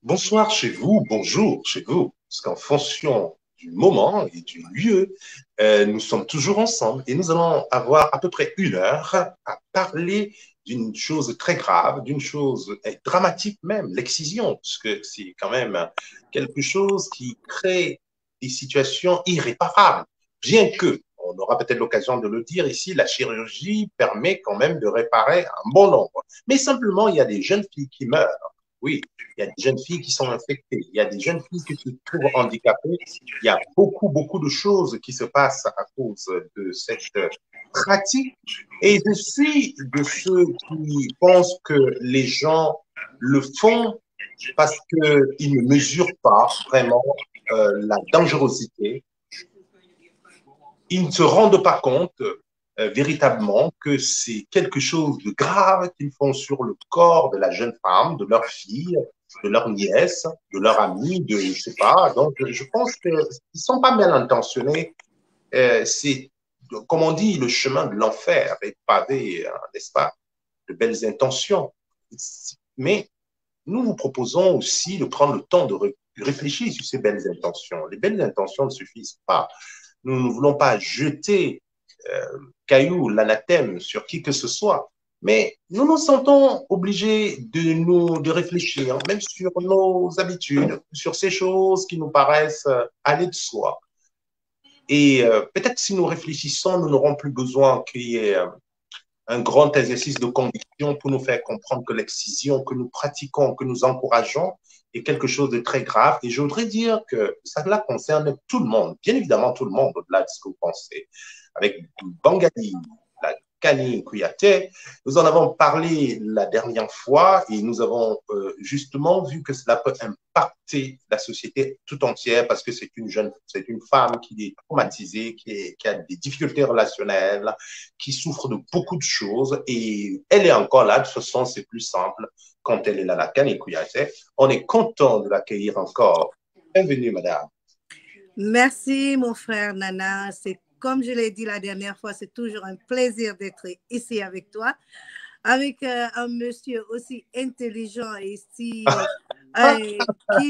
Bonsoir chez vous, bonjour chez vous, parce qu'en fonction du moment et du lieu, nous sommes toujours ensemble et nous allons avoir à peu près 1 heure à parler d'une chose très grave, d'une chose dramatique même, l'excision, parce que c'est quand même quelque chose qui crée des situations irréparables, bien que, on aura peut-être l'occasion de le dire ici, la chirurgie permet quand même de réparer un bon nombre. Mais simplement, il y a des jeunes filles qui meurent. Oui, il y a des jeunes filles qui sont infectées, il y a des jeunes filles qui se trouvent handicapées, il y a beaucoup, beaucoup de choses qui se passent à cause de cette pratique. Et je suis de ceux qui pensent que les gens le font parce qu'ils ne mesurent pas vraiment la dangerosité. Ils ne se rendent pas compte véritablement que c'est quelque chose de grave qu'ils font sur le corps de la jeune femme, de leur fille, de leur nièce, de leur amie, de je sais pas. Donc, je pense qu'ils sont pas mal intentionnés. C'est, comme on dit, le chemin de l'enfer est pavé, n'est-ce pas, de belles intentions. Mais nous vous proposons aussi de prendre le temps de réfléchir sur ces belles intentions. Les belles intentions ne suffisent pas. Nous ne voulons pas jeter cailloux, l'anathème sur qui que ce soit, mais nous nous sentons obligés de réfléchir, même sur nos habitudes, sur ces choses qui nous paraissent aller de soi. Et peut-être si nous réfléchissons, nous n'aurons plus besoin qu'il y ait un grand exercice de conviction pour nous faire comprendre que l'excision que nous pratiquons, que nous encourageons, est quelque chose de très grave. Et je voudrais dire que cela concerne tout le monde, bien évidemment tout le monde, au-delà de ce que vous pensez. Avec Bangali, la Kani Kouyaté, nous en avons parlé la dernière fois et nous avons justement vu que cela peut impacter la société tout entière parce que c'est une femme qui est traumatisée, qui a des difficultés relationnelles, qui souffre de beaucoup de choses et elle est encore là. De toute façon, c'est plus simple quand elle est là, la Kani Kouyaté. On est content de l'accueillir encore. Bienvenue, madame. Merci, mon frère Nana. C'est comme je l'ai dit la dernière fois, c'est toujours un plaisir d'être ici avec toi, avec un monsieur aussi intelligent et qui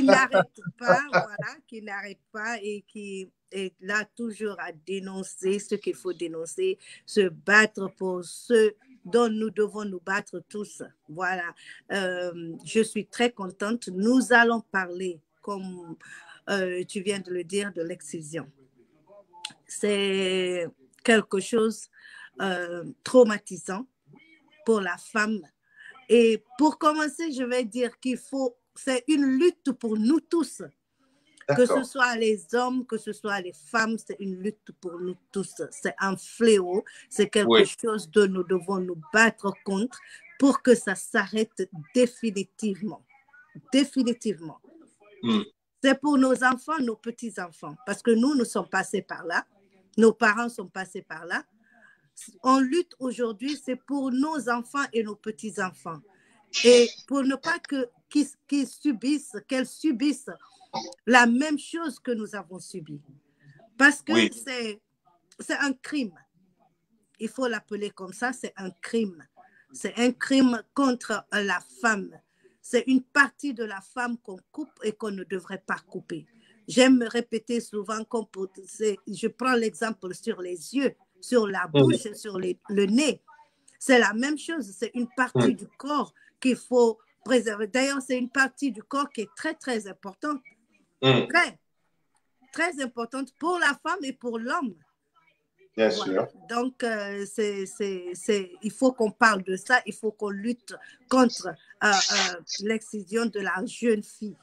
n'arrête pas, voilà, qui n'arrête pas et qui est là toujours à dénoncer ce qu'il faut dénoncer, se battre pour ce dont nous devons nous battre tous. Voilà. Je suis très contente. Nous allons parler, comme tu viens de le dire, de l'excision. C'est quelque chose traumatisant pour la femme. Et pour commencer, je vais dire c'est une lutte pour nous tous. Que ce soit les hommes, que ce soit les femmes, c'est une lutte pour nous tous. C'est un fléau, c'est quelque chose dont nous devons nous battre contre pour que ça s'arrête définitivement. Définitivement. C'est pour nos enfants, nos petits-enfants, parce que nous sommes passés par là, nos parents sont passés par là. On lutte aujourd'hui, c'est pour nos enfants et nos petits-enfants. Et pour ne pas qu'elles subissent la même chose que nous avons subi. Parce que c'est un crime. Il faut l'appeler comme ça, c'est un crime. C'est un crime contre la femme. C'est une partie de la femme qu'on coupe et qu'on ne devrait pas couper. J'aime me répéter souvent, je prends l'exemple sur les yeux, sur la bouche, sur le nez. C'est la même chose, c'est une partie du corps qu'il faut préserver. D'ailleurs, c'est une partie du corps qui est très, très importante. Très, très importante pour la femme et pour l'homme. Bien sûr. Donc, il faut qu'on parle de ça, il faut qu'on lutte contre l'excision de la jeune fille.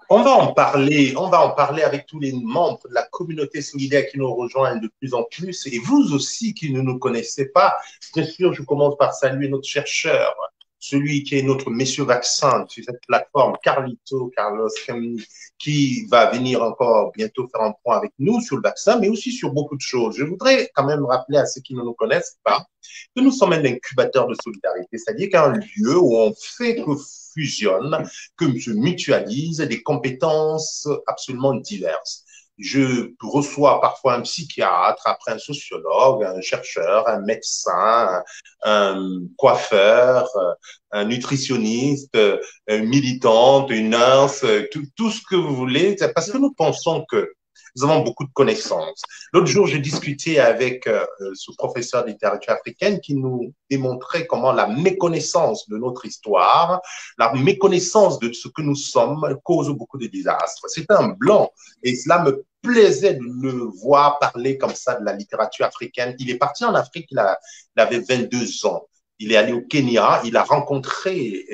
On va en parler avec tous les membres de la communauté solidaire qui nous rejoignent de plus en plus et vous aussi qui ne nous connaissez pas. Bien sûr, je commence par saluer notre chercheur, celui qui est notre Monsieur Vaccin sur cette plateforme, Carlos Camini, qui va venir encore bientôt faire un point avec nous sur le vaccin, mais aussi sur beaucoup de choses. Je voudrais quand même rappeler à ceux qui ne nous connaissent pas que nous sommes un incubateur de solidarité, c'est-à-dire qu'un lieu où on fait que fusionne, que se mutualise des compétences absolument diverses. Je reçois parfois un psychiatre, après un sociologue, un chercheur, un médecin, un coiffeur, un nutritionniste, une militante, une nurse, tout ce que vous voulez, c'est parce que nous pensons que nous avons beaucoup de connaissances. L'autre jour, j'ai discuté avec ce professeur de littérature africaine qui nous démontrait comment la méconnaissance de notre histoire, la méconnaissance de ce que nous sommes cause beaucoup de désastres. C'est un blanc et cela me plaisait de le voir parler comme ça de la littérature africaine. Il est parti en Afrique, il avait 22 ans. Il est allé au Kenya, il a rencontré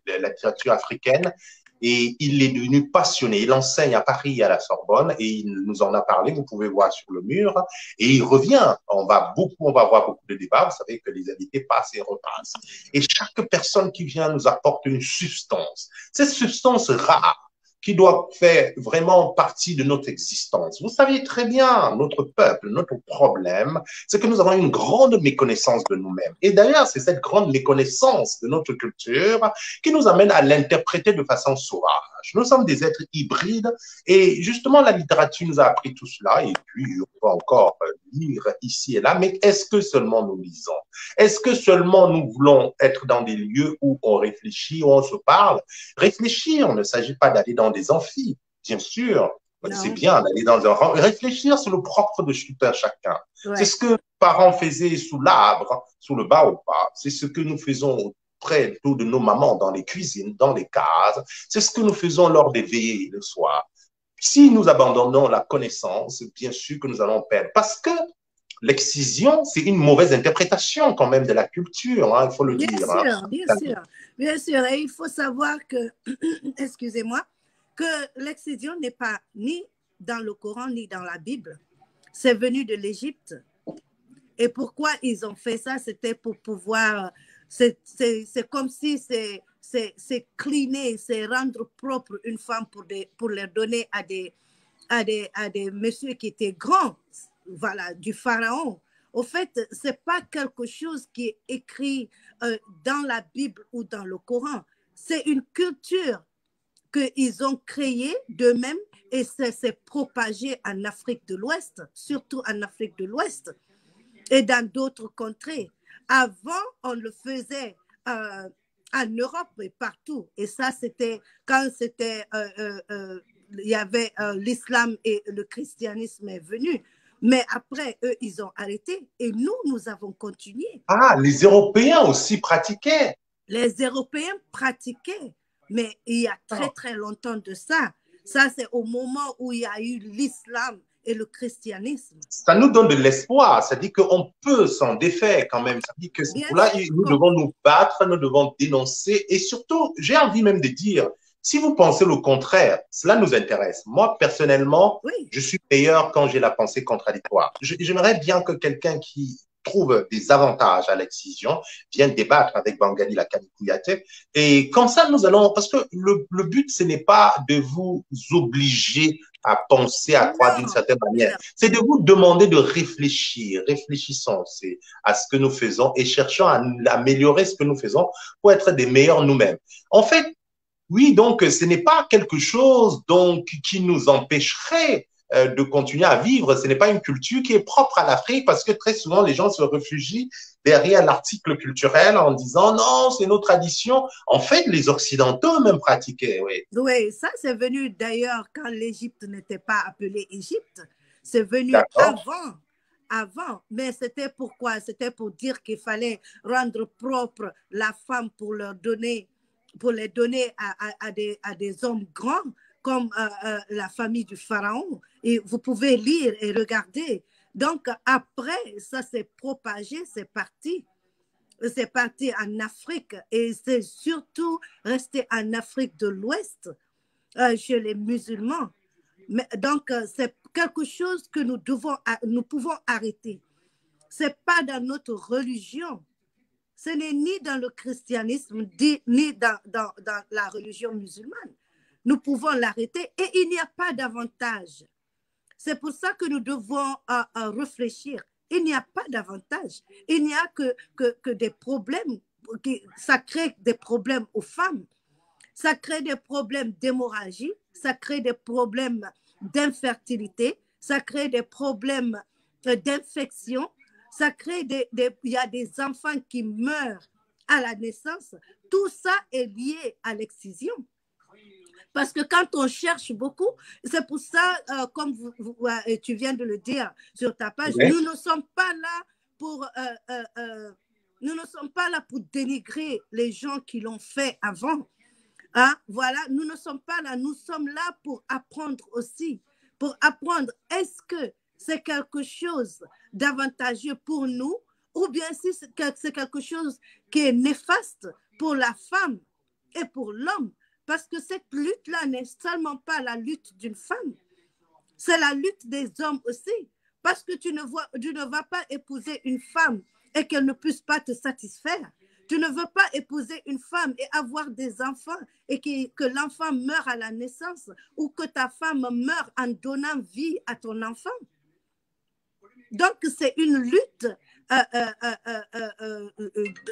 la littérature africaine et il est devenu passionné. Il enseigne à Paris, à la Sorbonne, et il nous en a parlé, vous pouvez voir sur le mur, et il revient. On va avoir beaucoup de débats, vous savez que les invités passent et repassent. Et chaque personne qui vient nous apporte une substance. Cette substance rare, qui doit faire vraiment partie de notre existence. Vous savez très bien, notre peuple, notre problème, c'est que nous avons une grande méconnaissance de nous-mêmes. Et d'ailleurs, c'est cette grande méconnaissance de notre culture qui nous amène à l'interpréter de façon sauvage. Nous sommes des êtres hybrides et justement, la littérature nous a appris tout cela et puis on peut encore lire ici et là, mais est-ce que seulement nous lisons? Est-ce que seulement nous voulons être dans des lieux où on réfléchit, où on se parle? Réfléchir, il ne s'agit pas d'aller dans des amphis, bien sûr. C'est bien d'aller dans un... Réfléchir, c'est le propre de tout un chacun. Ouais. C'est ce que les parents faisaient sous l'arbre, sous le baobab. C'est ce que nous faisons près de nos mamans dans les cuisines, dans les cases. C'est ce que nous faisons lors des veillées le soir. Si nous abandonnons la connaissance, bien sûr que nous allons perdre. Parce que l'excision, c'est une mauvaise interprétation quand même de la culture, hein, il faut le bien dire. Sûr, hein. Bien sûr. Et il faut savoir que, excusez-moi, que l'excision n'est pas ni dans le Coran ni dans la Bible. C'est venu de l'Égypte. Et pourquoi ils ont fait ça? C'était pour pouvoir... C'est comme si c'est cleaner, c'est rendre propre une femme pour les donner à des messieurs qui étaient grands, voilà, du pharaon. Au fait, ce n'est pas quelque chose qui est écrit dans la Bible ou dans le Coran. C'est une culture qu'ils ont créée d'eux-mêmes et c'est propagé en Afrique de l'Ouest, surtout en Afrique de l'Ouest et dans d'autres contrées. Avant, on le faisait en Europe et partout. Et ça, c'était quand c'était... il y avait l'islam et le christianisme est venu. Mais après, eux, ils ont arrêté. Et nous avons continué. Ah, les Européens aussi pratiquaient. Les Européens pratiquaient. Mais il y a très longtemps de ça. Ça, c'est au moment où il y a eu l'islam et le christianisme. Ça nous donne de l'espoir. Ça dit qu'on peut s'en défaire quand même. Ça dit que là, nous devons nous battre, nous devons dénoncer. Et surtout, j'ai envie même de dire, si vous pensez le contraire, cela nous intéresse. Moi, personnellement, je suis meilleur quand j'ai la pensée contradictoire. J'aimerais bien que quelqu'un qui trouve des avantages à l'excision vienne débattre avec Bangali Lakani Kouyaté. Et comme ça, nous allons... Parce que le but, ce n'est pas de vous obliger à penser, à croire d'une certaine manière. C'est de vous demander de réfléchir. Réfléchissons à ce que nous faisons et cherchons à améliorer ce que nous faisons pour être des meilleurs nous-mêmes. En fait, oui, donc ce n'est pas quelque chose donc, qui nous empêcherait de continuer à vivre. Ce n'est pas une culture qui est propre à l'Afrique parce que très souvent, les gens se réfugient derrière l'article culturel en disant non, c'est nos traditions. En fait, les Occidentaux même pratiquaient, oui. Oui, ça c'est venu d'ailleurs quand l'Égypte n'était pas appelée Égypte. C'est venu avant. Mais c'était pourquoi? C'était pour dire qu'il fallait rendre propre la femme pour les donner à des hommes grands comme la famille du pharaon. Et vous pouvez lire et regarder. Donc, après, ça s'est propagé, c'est parti. C'est parti en Afrique et c'est surtout resté en Afrique de l'Ouest chez les musulmans. Mais, donc, c'est quelque chose que nous pouvons arrêter. Ce n'est pas dans notre religion. Ce n'est ni dans le christianisme, ni dans la religion musulmane. Nous pouvons l'arrêter et il n'y a pas d'avantage. C'est pour ça que nous devons réfléchir. Il n'y a pas d'avantage. Il n'y a que des problèmes. Ça crée des problèmes aux femmes. Ça crée des problèmes d'hémorragie. Ça crée des problèmes d'infertilité, ça crée des problèmes d'infection, ça crée il y a des enfants qui meurent à la naissance. Tout ça est lié à l'excision. Parce que quand on cherche beaucoup, c'est pour ça, comme tu viens de le dire sur ta page, Oui. nous ne sommes pas là pour nous ne sommes pas là pour dénigrer les gens qui l'ont fait avant. Hein? Voilà, nous ne sommes pas là, nous sommes là pour apprendre aussi, pour apprendre est-ce que c'est quelque chose d'avantageux pour nous ou bien si c'est quelque chose qui est néfaste pour la femme et pour l'homme. Parce que cette lutte-là n'est seulement pas la lutte d'une femme, c'est la lutte des hommes aussi. Parce que tu ne vas pas épouser une femme et qu'elle ne puisse pas te satisfaire. Tu ne veux pas épouser une femme et avoir des enfants et que l'enfant meure à la naissance ou que ta femme meure en donnant vie à ton enfant. Donc, c'est une lutte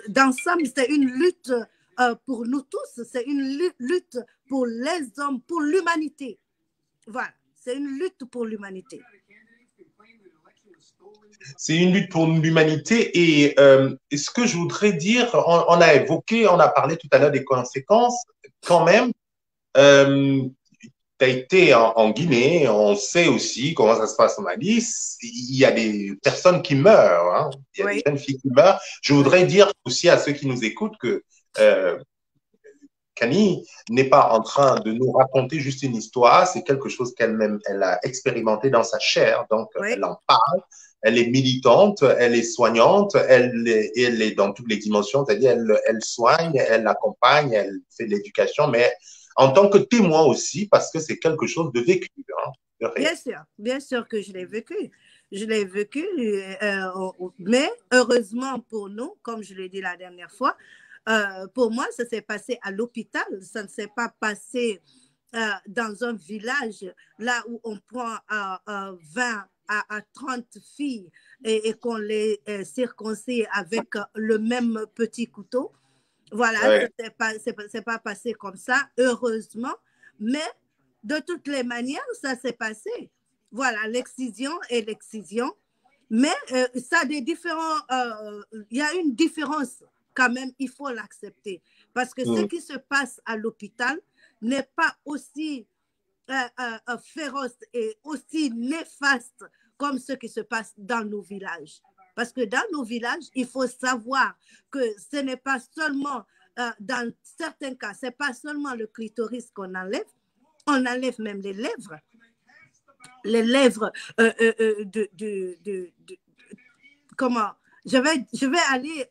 d'ensemble, c'est une lutte pour nous tous, c'est une lutte pour les hommes, pour l'humanité. Voilà, c'est une lutte pour l'humanité. C'est une lutte pour l'humanité et ce que je voudrais dire, on a évoqué, on a parlé tout à l'heure des conséquences, quand même, tu as été en Guinée, on sait aussi comment ça se passe en Mali, il y a des personnes qui meurent, hein, il y a des jeunes filles qui meurent. Je voudrais dire aussi à ceux qui nous écoutent que Kani n'est pas en train de nous raconter juste une histoire, c'est quelque chose qu'elle-même, elle a expérimenté dans sa chair, donc elle en parle. Elle est militante, elle est soignante, elle est dans toutes les dimensions, c'est-à-dire elle soigne, elle accompagne, elle fait de l'éducation, mais en tant que témoin aussi, parce que c'est quelque chose de vécu. Hein, bien sûr que je l'ai vécu. Je l'ai vécu, mais heureusement pour nous, comme je l'ai dit la dernière fois, pour moi, ça s'est passé à l'hôpital, ça ne s'est pas passé dans un village là où on prend 20 à 30 filles et qu'on les circoncis avec le même petit couteau. Voilà, c'est pas passé comme ça, heureusement, mais de toutes les manières, ça s'est passé. Voilà, l'excision et l'excision, mais ça a des différents, il y a une différence quand même, il faut l'accepter, parce que ce qui se passe à l'hôpital n'est pas aussi féroce et aussi néfaste comme ce qui se passe dans nos villages. Parce que dans nos villages, il faut savoir que ce n'est pas seulement, dans certains cas, ce n'est pas seulement le clitoris qu'on enlève, on enlève même les lèvres. Les lèvres comment? Je vais aller,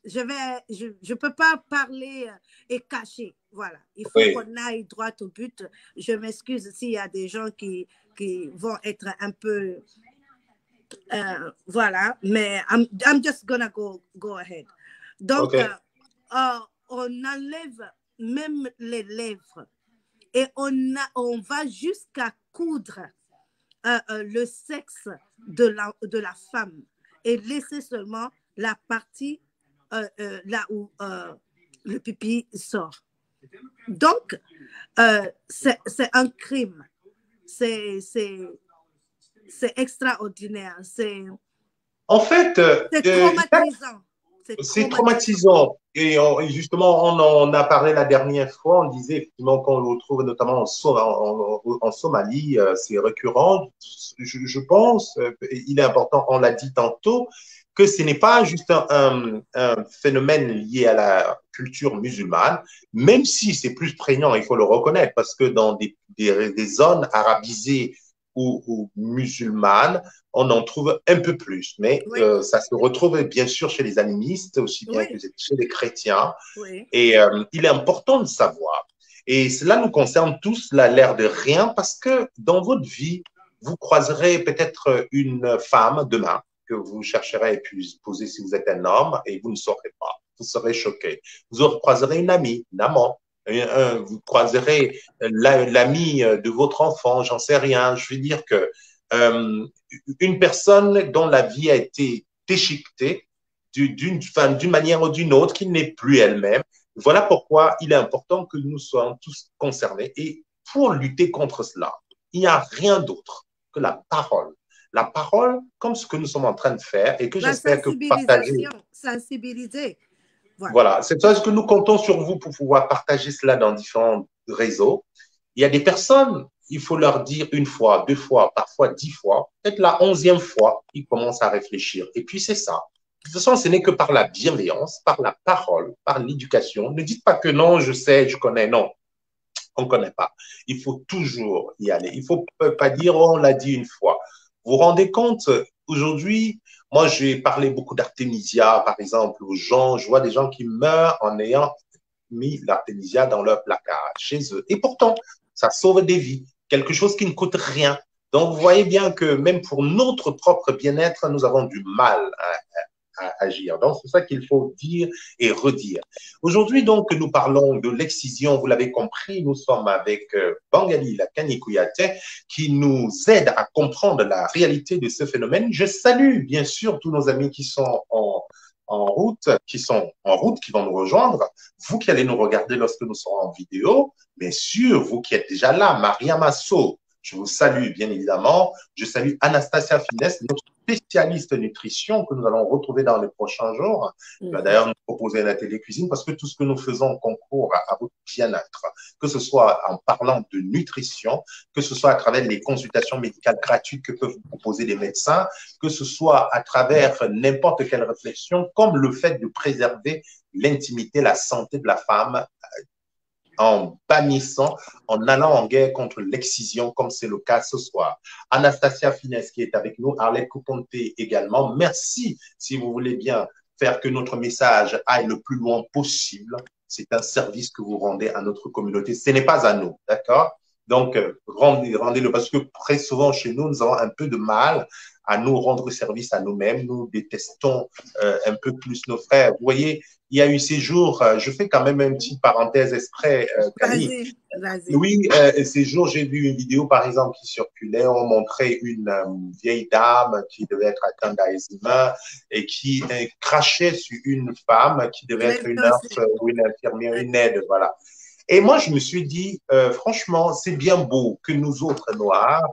je peux pas parler et cacher. Voilà, il faut qu'on aille droit au but. Je m'excuse s'il y a des gens qui vont être un peu voilà, mais I'm just gonna go ahead. Donc, on enlève même les lèvres et on va jusqu'à coudre le sexe de la femme et laisser seulement la partie là où le pipi sort. Donc, c'est un crime. C'est extraordinaire. En fait, c'est traumatisant. C'est traumatisant. Et justement, on en a parlé la dernière fois. On disait effectivement qu'on le retrouve notamment en Somalie. C'est récurrent. Je pense, il est important, on l'a dit tantôt, que ce n'est pas juste un phénomène lié à la culture musulmane, même si c'est plus prégnant, il faut le reconnaître, parce que dans des zones arabisées ou musulmanes, on en trouve un peu plus. Mais ça se retrouve bien sûr chez les animistes, aussi bien que chez les chrétiens. Et il est important de savoir. Et cela nous concerne tous, l'air de rien, parce que dans votre vie, vous croiserez peut-être une femme demain que vous chercherez à épouser si vous êtes un homme et vous ne saurez pas. Vous serez choqué. Vous croiserez une amie, une amant. Vous croiserez l'ami de votre enfant, j'en sais rien. Je veux dire que une personne dont la vie a été déchiquetée d'une manière ou d'une autre, qui n'est plus elle-même. Voilà pourquoi il est important que nous soyons tous concernés. Et pour lutter contre cela, il n'y a rien d'autre que la parole. La parole, comme ce que nous sommes en train de faire et que j'espère que vous partagez. Sensibiliser. Voilà, c'est ça ce que nous comptons sur vous pour pouvoir partager cela dans différents réseaux. Il y a des personnes, il faut leur dire une fois, deux fois, parfois 10 fois, peut-être la 11e fois, ils commencent à réfléchir. Et puis c'est ça. De toute façon, ce n'est que par la bienveillance, par la parole, par l'éducation. Ne dites pas que non, je sais, je connais. Non, on ne connaît pas. Il faut toujours y aller. Il ne faut pas dire, oh, on l'a dit une fois. Vous vous rendez compte, aujourd'hui, moi, j'ai parlé beaucoup d'artémisia, par exemple, aux gens. Je vois des gens qui meurent en ayant mis l'artémisia dans leur placard chez eux. Et pourtant, ça sauve des vies. Quelque chose qui ne coûte rien. Donc, vous voyez bien que même pour notre propre bien-être, nous avons du mal à agir. Donc, c'est ça qu'il faut dire et redire. Aujourd'hui, donc, nous parlons de l'excision. Vous l'avez compris, nous sommes avec Bangali Lakani Kouyaté qui nous aide à comprendre la réalité de ce phénomène. Je salue, bien sûr, tous nos amis qui sont en route, qui vont nous rejoindre. Vous qui allez nous regarder lorsque nous serons en vidéo, bien sûr, vous qui êtes déjà là, Maria Masso, je vous salue, bien évidemment. Je salue Anastasia Finesse, notre spécialiste nutrition que nous allons retrouver dans les prochains jours. Elle va d'ailleurs nous proposer un atelier cuisine parce que tout ce que nous faisons concourt à votre bien-être, que ce soit en parlant de nutrition, que ce soit à travers les consultations médicales gratuites que peuvent vous proposer les médecins, que ce soit à travers n'importe quelle réflexion, comme le fait de préserver l'intimité, la santé de la femme en bannissant, en allant en guerre contre l'excision, comme c'est le cas ce soir. Anastasia Finesse qui est avec nous, Arlette Couponte également. Merci, si vous voulez bien faire que notre message aille le plus loin possible. C'est un service que vous rendez à notre communauté. Ce n'est pas à nous, d'accord? Donc, rendez-le, parce que très souvent chez nous, nous avons un peu de mal à nous rendre service à nous-mêmes. Nous détestons un peu plus nos frères. Vous voyez, il y a eu ces jours, je fais quand même une petite parenthèse exprès, Kali. Oui, ces jours, j'ai vu une vidéo, par exemple, qui circulait. On montrait une vieille dame qui devait être atteinte d'Alzheimer et qui crachait sur une femme qui devait être une nurse ou une infirmière, une aide, voilà. Et moi, je me suis dit, franchement, c'est bien beau que nous autres Noirs,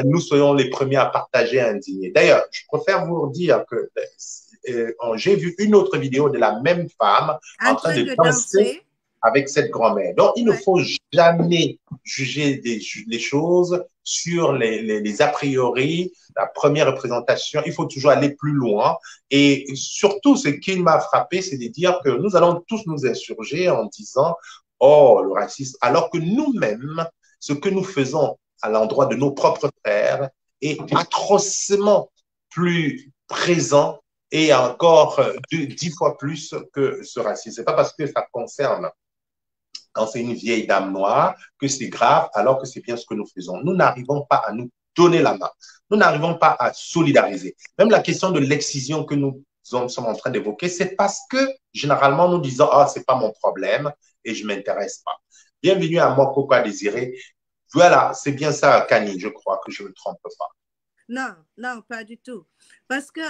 nous soyons les premiers à partager un dîner. D'ailleurs, je préfère vous dire que j'ai vu une autre vidéo de la même femme en train de danser avec cette grand-mère. Donc, il ne faut jamais juger les choses sur les a priori, la première représentation. Il faut toujours aller plus loin. Et surtout, ce qui m'a frappé, c'est de dire que nous allons tous nous insurger en disant oh, le racisme, alors que nous-mêmes, ce que nous faisons à l'endroit de nos propres frères est atrocement plus présent et encore 10 fois plus que ce racisme. C'est pas parce que ça concerne quand c'est une vieille dame noire que c'est grave, alors que c'est bien ce que nous faisons. Nous n'arrivons pas à nous donner la main. Nous n'arrivons pas à solidariser. Même la question de l'excision que nous sommes en train d'évoquer, c'est parce que généralement nous disons ah, c'est pas mon problème et je m'intéresse pas. Bienvenue à moi, Coco Désiré. Voilà, c'est bien ça, Kani, je crois que je ne me trompe pas. Non, non, pas du tout. Parce que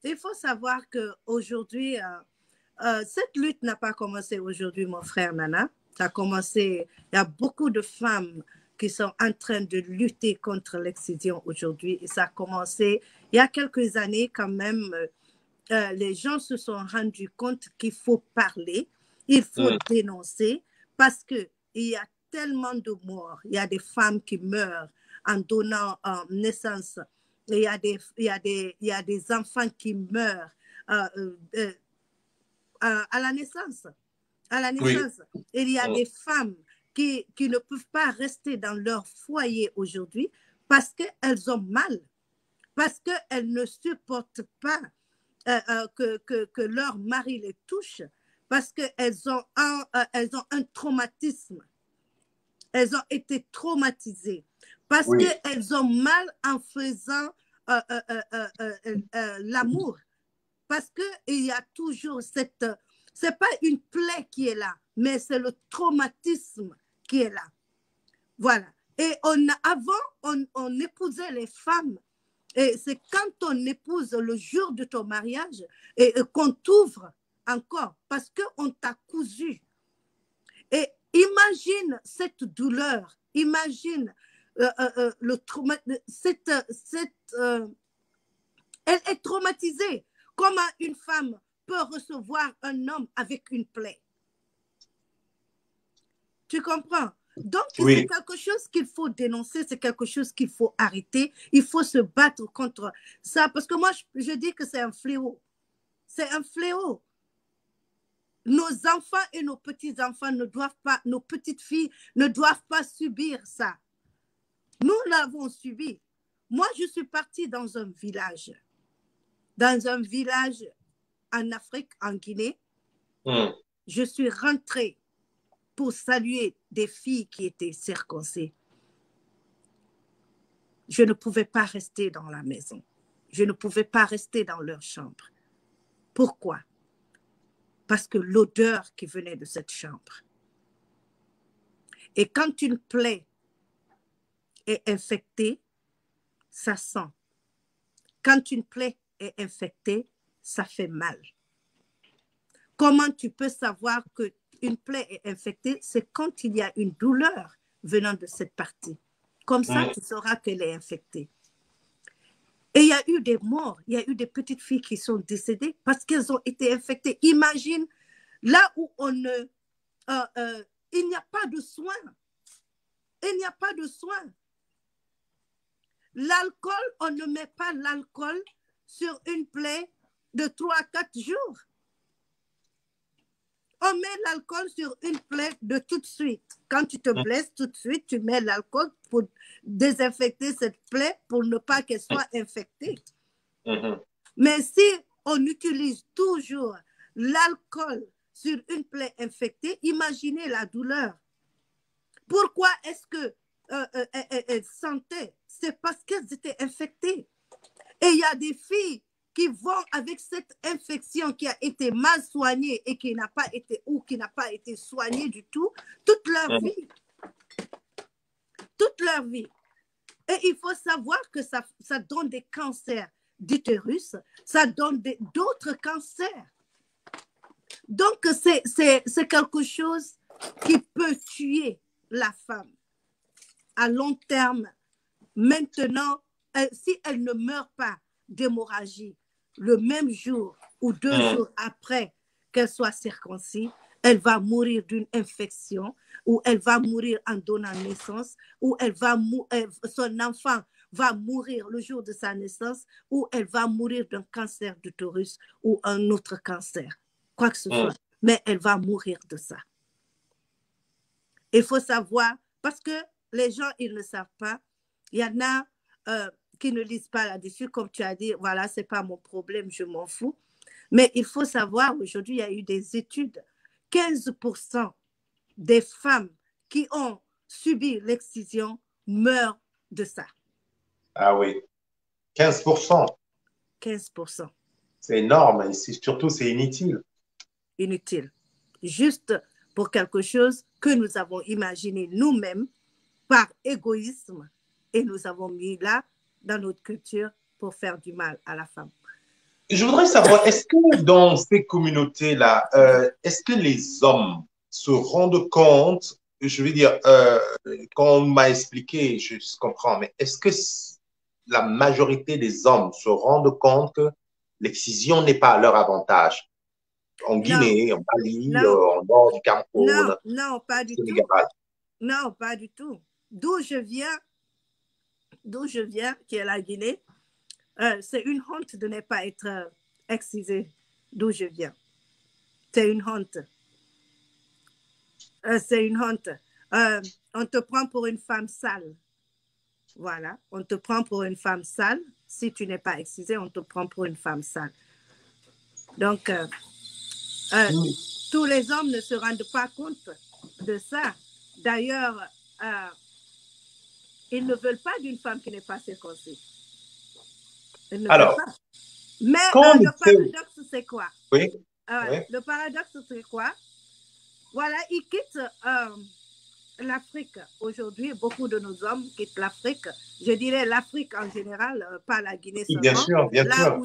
il faut savoir qu'aujourd'hui, cette lutte n'a pas commencé aujourd'hui, mon frère Nana. Ça a commencé, il y a beaucoup de femmes qui sont en train de lutter contre l'excision aujourd'hui. Et ça a commencé il y a quelques années quand même. Les gens se sont rendus compte qu'il faut parler, il faut dénoncer parce qu'il y a tellement de morts. Il y a des femmes qui meurent en donnant naissance. Il y a des enfants qui meurent à la naissance. À la naissance. Oui. Il y a des femmes qui ne peuvent pas rester dans leur foyer aujourd'hui parce qu'elles ont mal, parce qu'elles ne supportent pas que leur mari les touche, parce qu'elles ont un traumatisme. Elles ont été traumatisées, parce qu'elles ont mal en faisant l'amour. Parce qu'il y a toujours cette... C'est pas une plaie qui est là, mais c'est le traumatisme qui est là. Voilà. Et avant, on épousait les femmes. Et c'est quand on épouse le jour de ton mariage et qu'on t'ouvre encore parce qu'on t'a cousu. Et imagine cette douleur. Imagine elle est traumatisée. Comment une femme peut recevoir un homme avec une plaie? Tu comprends? Donc, Oui. c'est quelque chose qu'il faut dénoncer, c'est quelque chose qu'il faut arrêter. Il faut se battre contre ça. Parce que moi, je dis que c'est un fléau. C'est un fléau. Nos enfants et nos petits-enfants ne doivent pas, nos petites filles ne doivent pas subir ça. Nous l'avons subi. Moi, je suis partie dans un village en Afrique, en Guinée. Je suis rentrée pour saluer des filles qui étaient circoncisées. Je ne pouvais pas rester dans la maison. Je ne pouvais pas rester dans leur chambre. Pourquoi? Parce que l'odeur qui venait de cette chambre. Et quand une plaie est infectée, ça sent. Quand une plaie est infectée, ça fait mal. Comment tu peux savoir qu'une plaie est infectée? C'est quand il y a une douleur venant de cette partie. Comme ça, tu sauras qu'elle est infectée. Et il y a eu des morts, il y a eu des petites filles qui sont décédées parce qu'elles ont été infectées. Imagine, là où il n'y a pas de soins. Il n'y a pas de soins. L'alcool, on ne met pas l'alcool sur une plaie de 3 à 4 jours. On met l'alcool sur une plaie de tout de suite. Quand tu te blesses tout de suite, tu mets l'alcool pour désinfecter cette plaie pour ne pas qu'elle soit infectée. Mais si on utilise toujours l'alcool sur une plaie infectée, imaginez la douleur. Pourquoi est-ce qu'elles sentaient? C'est parce qu'elles étaient infectées. Et il y a des filles qui vont avec cette infection qui a été mal soignée et qui n'a pas été soignée du tout toute leur vie. Toute leur vie. Et il faut savoir que ça donne des cancers d'utérus, ça donne d'autres cancers. Donc, c'est quelque chose qui peut tuer la femme à long terme. Maintenant, si elle ne meurt pas d'hémorragie le même jour ou 2 jours après qu'elle soit circoncis, elle va mourir d'une infection ou elle va mourir en donnant naissance ou son enfant va mourir le jour de sa naissance ou elle va mourir d'un cancer d'utérus ou un autre cancer, quoi que ce soit. Mais elle va mourir de ça. Il faut savoir, parce que les gens, ils ne savent pas. Il y en a qui ne lisent pas là-dessus, comme tu as dit, voilà, ce n'est pas mon problème, je m'en fous. Mais il faut savoir, aujourd'hui, il y a eu des études, 15% des femmes qui ont subi l'excision meurent de ça. Ah oui, 15%. 15%. C'est énorme, et surtout, c'est inutile. Inutile. Juste pour quelque chose que nous avons imaginé nous-mêmes par égoïsme et nous avons mis là dans notre culture pour faire du mal à la femme. Je voudrais savoir, est-ce que dans ces communautés-là, est-ce que les hommes se rendent compte, je veux dire, quand on m'a expliqué, je comprends, mais est-ce que la majorité des hommes se rendent compte que l'excision n'est pas à leur avantage? En Guinée, en Mali, en nord du Cameroun, non, pas du Sénégal. tout. Non, pas du tout. D'où je viens, qui est la Guinée, c'est une honte de ne pas être excisé d'où je viens. C'est une honte. C'est une honte. On te prend pour une femme sale. Voilà, on te prend pour une femme sale. Si tu n'es pas excisé, on te prend pour une femme sale. Donc, tous les hommes ne se rendent pas compte de ça. D'ailleurs, ils ne veulent pas d'une femme qui n'est pas circoncis. Ils ne veulent pas. Mais le paradoxe, c'est quoi? Oui. Le paradoxe, c'est quoi? Voilà, ils quittent l'Afrique. Aujourd'hui, beaucoup de nos hommes quittent l'Afrique. Je dirais l'Afrique en général, pas la Guinée seulement. Bien sûr, bien sûr.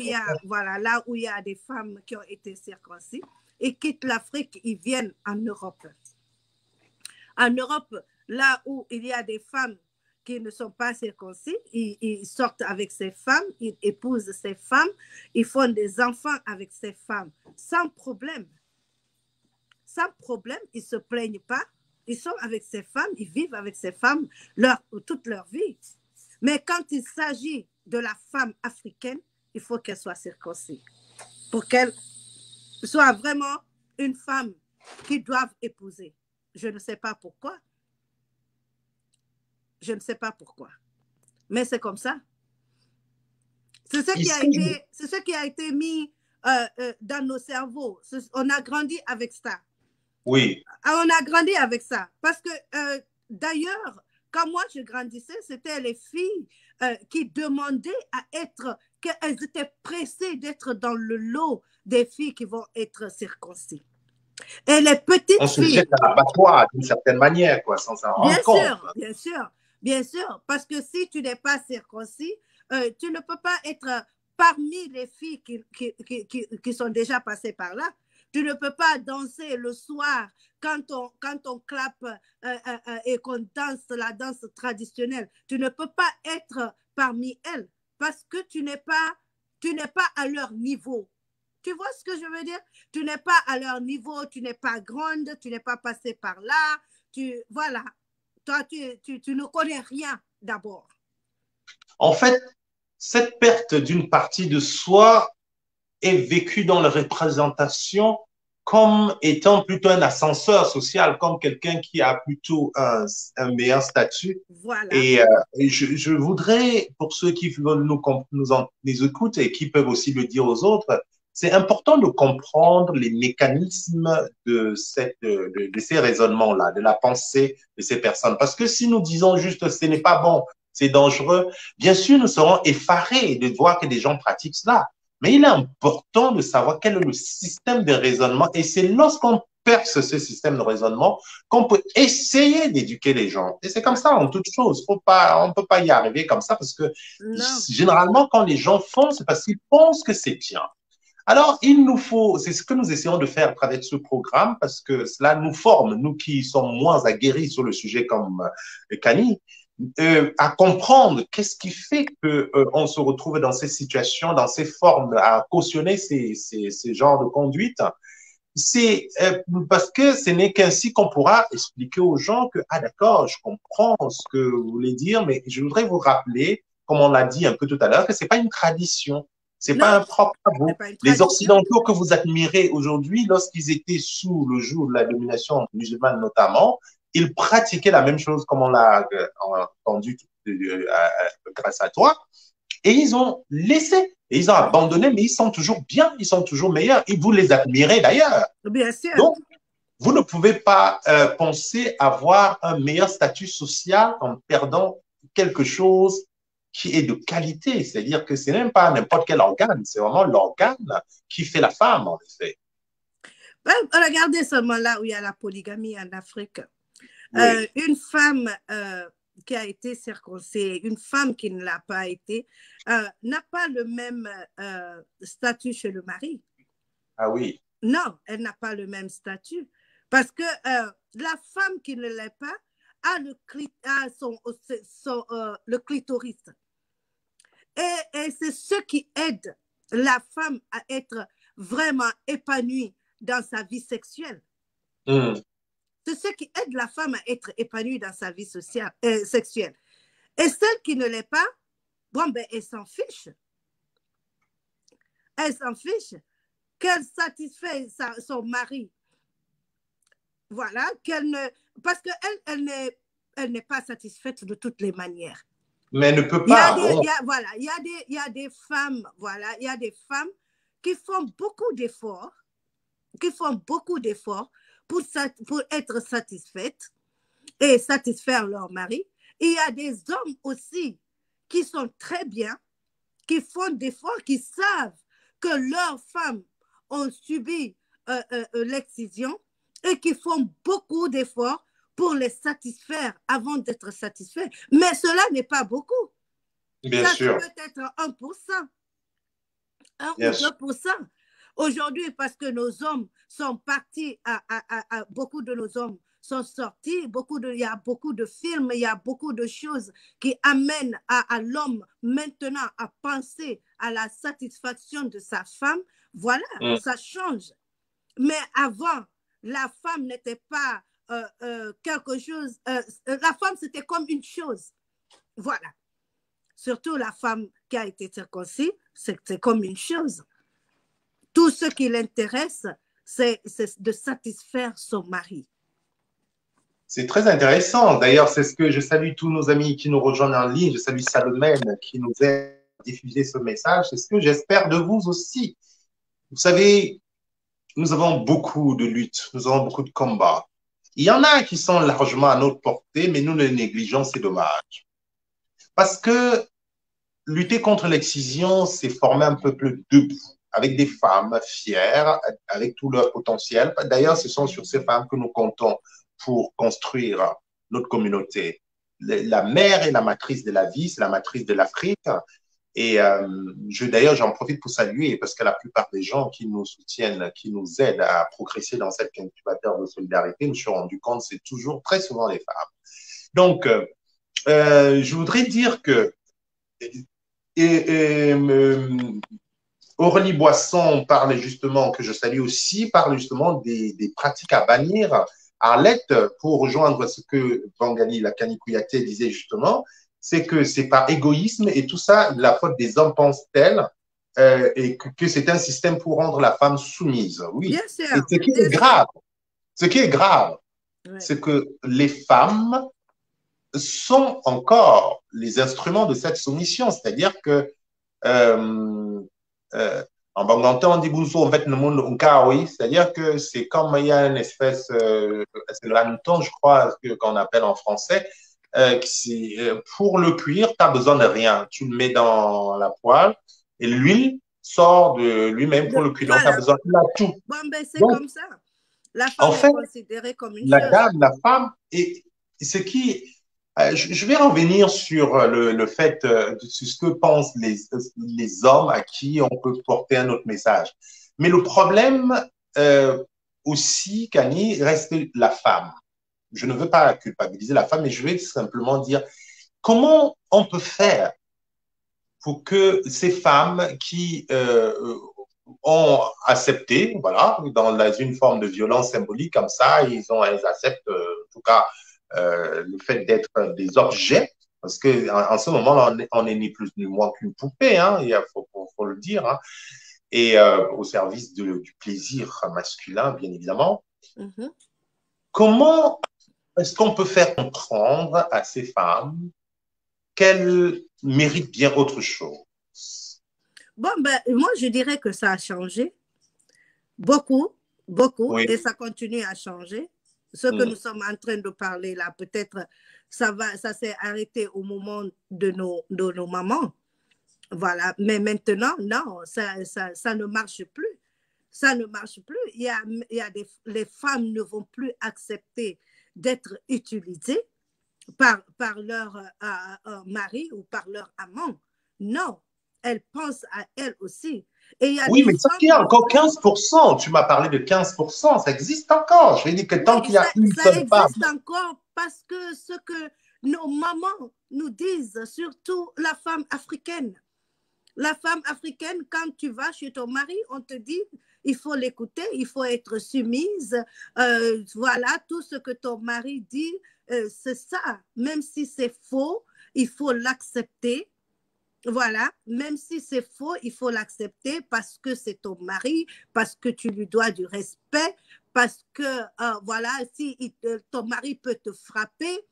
Voilà, là où il y a des femmes qui ont été circoncis. Ils quittent l'Afrique, ils viennent en Europe. En Europe, là où il y a des femmes qui ne sont pas circoncis, ils sortent avec ces femmes, ils épousent ces femmes, ils font des enfants avec ces femmes, sans problème. Sans problème, ils ne se plaignent pas. Ils sont avec ces femmes, ils vivent avec ces femmes toute leur vie. Mais quand il s'agit de la femme africaine, il faut qu'elle soit circoncis pour qu'elle soit vraiment une femme qu'ils doivent épouser. Je ne sais pas pourquoi. Je ne sais pas pourquoi. Mais c'est comme ça. C'est ce qui a été mis dans nos cerveaux. On a grandi avec ça. Oui. On a grandi avec ça. Parce que d'ailleurs, quand moi je grandissais, c'était les filles qui demandaient à être, qu'elles étaient pressées d'être dans le lot des filles qui vont être circoncis. Et les petites on filles. On se jette à l'abattoir d'une certaine manière, quoi, sans s'en rendre compte. Bien sûr, bien sûr. Parce que si tu n'es pas circoncis, tu ne peux pas être parmi les filles qui sont déjà passées par là. Tu ne peux pas danser le soir quand on clappe et qu'on danse la danse traditionnelle. Tu ne peux pas être parmi elles parce que tu n'es pas à leur niveau. Tu vois ce que je veux dire? Tu n'es pas à leur niveau, tu n'es pas grande, tu n'es pas passé par là. Voilà. Toi, tu ne connais rien d'abord. En fait, cette perte d'une partie de soi est vécue dans la représentation comme étant plutôt un ascenseur social, comme quelqu'un qui a plutôt un meilleur statut. Voilà. Et je voudrais, pour ceux qui nous écoutent et qui peuvent aussi le dire aux autres, c'est important de comprendre les mécanismes de ces raisonnements-là, de la pensée de ces personnes. Parce que si nous disons juste ce n'est pas bon, c'est dangereux, bien sûr, nous serons effarés de voir que des gens pratiquent cela. Mais il est important de savoir quel est le système de raisonnement. Et c'est lorsqu'on perce ce système de raisonnement qu'on peut essayer d'éduquer les gens. Et c'est comme ça en toute chose. On ne peut pas y arriver comme ça parce que généralement, quand les gens font, c'est parce qu'ils pensent que c'est bien. Alors, il nous faut, c'est ce que nous essayons de faire à travers ce programme parce que cela nous forme, nous qui sommes moins aguerris sur le sujet comme Kani, à comprendre qu'est-ce qui fait qu'on se retrouve dans ces situations, dans ces formes, à cautionner ces genres de conduite. C'est parce que ce n'est qu'ainsi qu'on pourra expliquer aux gens que, ah d'accord, je comprends ce que vous voulez dire, mais je voudrais vous rappeler, comme on l'a dit un peu tout à l'heure, que c'est pas une tradition. C'est pas un propre à vous. Les Occidentaux que vous admirez aujourd'hui, lorsqu'ils étaient sous le joug de la domination musulmane notamment, ils pratiquaient la même chose comme on l'a entendu grâce à toi. Et ils ont laissé, et ils ont abandonné, mais ils sont toujours bien, ils sont toujours meilleurs. Et vous les admirez d'ailleurs. Bien sûr. Donc, vous ne pouvez pas penser avoir un meilleur statut social en perdant quelque chose qui est de qualité. C'est-à-dire que ce n'est même pas n'importe quel organe, c'est vraiment l'organe qui fait la femme, en effet. Regardez seulement là où il y a la polygamie en Afrique. Oui. Une femme qui a été circoncisée, une femme qui ne l'a pas été, n'a pas le même statut chez le mari. Ah oui. Non, elle n'a pas le même statut. Parce que la femme qui ne l'est pas a le clitoris. Et c'est ce qui aide la femme à être vraiment épanouie dans sa vie sexuelle. Mm. C'est ce qui aide la femme à être épanouie dans sa vie sexuelle. Et celle qui ne l'est pas, bon, ben, elle s'en fiche. Elle s'en fiche qu'elle satisfait son mari. Voilà, parce qu'elle n'est pas satisfaite de toutes les manières. Mais elle ne peut pas. Il y a des femmes, voilà, il y a des femmes qui font beaucoup d'efforts, pour être satisfaites et satisfaire leur mari. Et il y a des hommes aussi qui sont très bien, qui font d'efforts, qui savent que leurs femmes ont subi l'excision et qui font beaucoup d'efforts pour les satisfaire avant d'être satisfaits. Mais cela n'est pas beaucoup. Bien sûr. Ça peut être 1%, 1 ou 2%. Aujourd'hui, parce que nos hommes sont partis, beaucoup de nos hommes sont sortis, il y a beaucoup de films, il y a beaucoup de choses qui amènent à l'homme maintenant à penser à la satisfaction de sa femme. Voilà, ça change. Mais avant, la femme n'était pas quelque chose, la femme c'était comme une chose. Voilà. Surtout la femme qui a été circoncis, c'est comme une chose. Tout ce qui l'intéresse, c'est de satisfaire son mari. C'est très intéressant. D'ailleurs, c'est ce que je salue tous nos amis qui nous rejoignent en ligne. Je salue Salomène qui nous aide à diffuser ce message. C'est ce que j'espère de vous aussi. Vous savez, nous avons beaucoup de luttes, nous avons beaucoup de combats. Il y en a qui sont largement à notre portée, mais nous les négligeons, c'est dommage. Parce que lutter contre l'excision, c'est former un peuple debout, avec des femmes fières, avec tout leur potentiel. D'ailleurs, ce sont sur ces femmes que nous comptons pour construire notre communauté. La mère est la matrice de la vie, c'est la matrice de l'Afrique. Et d'ailleurs, j'en profite pour saluer parce que la plupart des gens qui nous soutiennent, qui nous aident à progresser dans cette incubateur de solidarité, je me suis rendu compte, c'est toujours très souvent les femmes. Donc, je voudrais dire que Aurélie Boisson parle justement, que je salue aussi, parle justement des pratiques à bannir. Arlette, pour rejoindre ce que Bangali Lakani Kouyaté disait justement, c'est que c'est par égoïsme et tout ça, la faute des hommes pense-t-elle et que c'est un système pour rendre la femme soumise. Oui. Bien sûr. Et ce qui est grave, c'est que les femmes sont encore les instruments de cette soumission. C'est-à-dire que en bangantais, on dit bousou, en fait, le monde oui, c'est-à-dire que c'est comme il y a une espèce, c'est le hanneton, je crois, qu'on appelle en français, pour le cuire, tu n'as besoin de rien. Tu le mets dans la poêle et l'huile sort de lui-même pour le cuire. Donc, tu as besoin de tout. Bon, ben, c'est comme ça. La femme est considérée comme une la chose. dame, la femme, et ce qui... je vais revenir sur le fait de ce que pensent les hommes à qui on peut porter un autre message. Mais le problème aussi, Kani, reste la femme. Je ne veux pas culpabiliser la femme, mais je vais simplement dire comment on peut faire pour que ces femmes qui ont accepté, voilà, dans une forme de violence symbolique comme ça, ils acceptent, en tout cas, le fait d'être des objets, parce qu'en ce moment, on est ni plus ni moins qu'une poupée, hein, il faut le dire, hein, et au service du plaisir masculin, bien évidemment. Mm-hmm. Comment est-ce qu'on peut faire comprendre à ces femmes qu'elles méritent bien autre chose? Bon, ben, moi, je dirais que ça a changé. Beaucoup, oui. Et ça continue à changer. Ce que nous sommes en train de parler là, peut-être ça s'est arrêté au moment de nos mamans. Voilà. Mais maintenant, non, ça ne marche plus. Ça ne marche plus. Les femmes ne vont plus accepter d'être utilisées par leur mari ou par leur amant. Non, elles pensent à elles aussi. Et oui, mais ça, il y a encore 15%. Tu m'as parlé de 15%. Ça existe encore. Je vais dire que tant qu'il y a une seule femme. Ça existe encore parce que ce que nos mamans nous disent, surtout la femme africaine. La femme africaine, quand tu vas chez ton mari, on te dit, il faut l'écouter, il faut être soumise. Voilà, tout ce que ton mari dit, c'est ça. Même si c'est faux, il faut l'accepter. Voilà, même si c'est faux, il faut l'accepter parce que c'est ton mari, parce que tu lui dois du respect, parce que, voilà, si ton mari peut te frapper,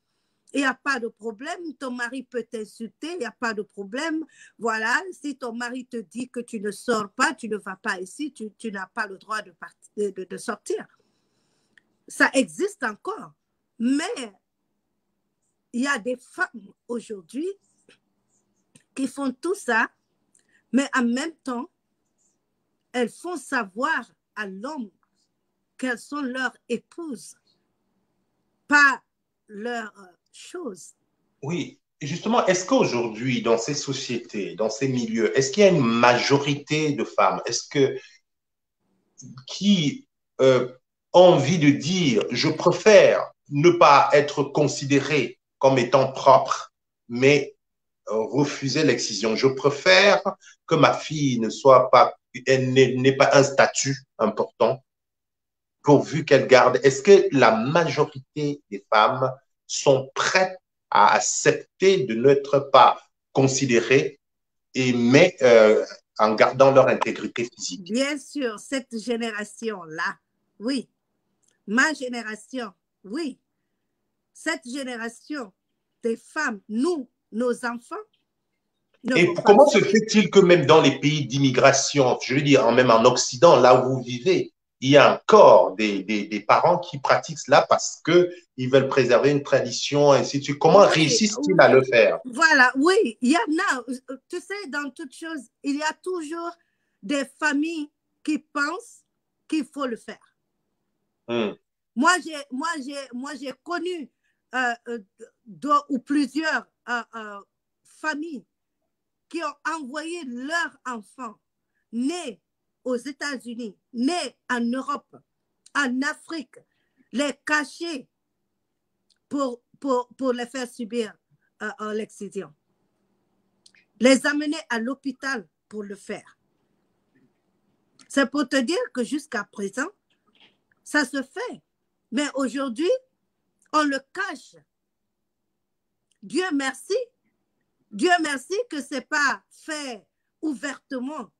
il n'y a pas de problème. Ton mari peut t'insulter, il n'y a pas de problème. Voilà, si ton mari te dit que tu ne sors pas, tu ne vas pas ici, tu n'as pas le droit de sortir. Ça existe encore. Mais il y a des femmes aujourd'hui qui font tout ça, mais en même temps, elles font savoir à l'homme qu'elles sont leurs épouses, pas leurs choses. Oui, justement, est-ce qu'aujourd'hui, dans ces sociétés, dans ces milieux, est-ce qu'il y a une majorité de femmes qui ont envie de dire, je préfère ne pas être considéré comme étant propre, mais refuser l'excision. Je préfère que ma fille ne soit pas, elle n'ait pas un statut important, pourvu qu'elle garde. Est-ce que la majorité des femmes sont prêtes à accepter de n'être pas considérées, mais en gardant leur intégrité physique? Bien sûr, cette génération-là, oui. Ma génération, oui. Cette génération des femmes, nous, nos enfants, et comment se fait-il que même dans les pays d'immigration, je veux dire, même en Occident, là où vous vivez, il y a encore des parents qui pratiquent cela parce qu'ils veulent préserver une tradition, ainsi de suite. Comment réussissent-ils à le faire? Voilà, oui, il y en a. Tu sais, dans toute chose, il y a toujours des familles qui pensent qu'il faut le faire. Moi, j'ai connu deux ou plusieurs familles qui ont envoyé leurs enfants nés aux États-Unis, nés en Europe, en Afrique, les cacher pour les faire subir l'excision. Les amener à l'hôpital pour le faire. C'est pour te dire que jusqu'à présent, ça se fait. Mais aujourd'hui, on le cache. Dieu merci que ce n'est pas fait ouvertement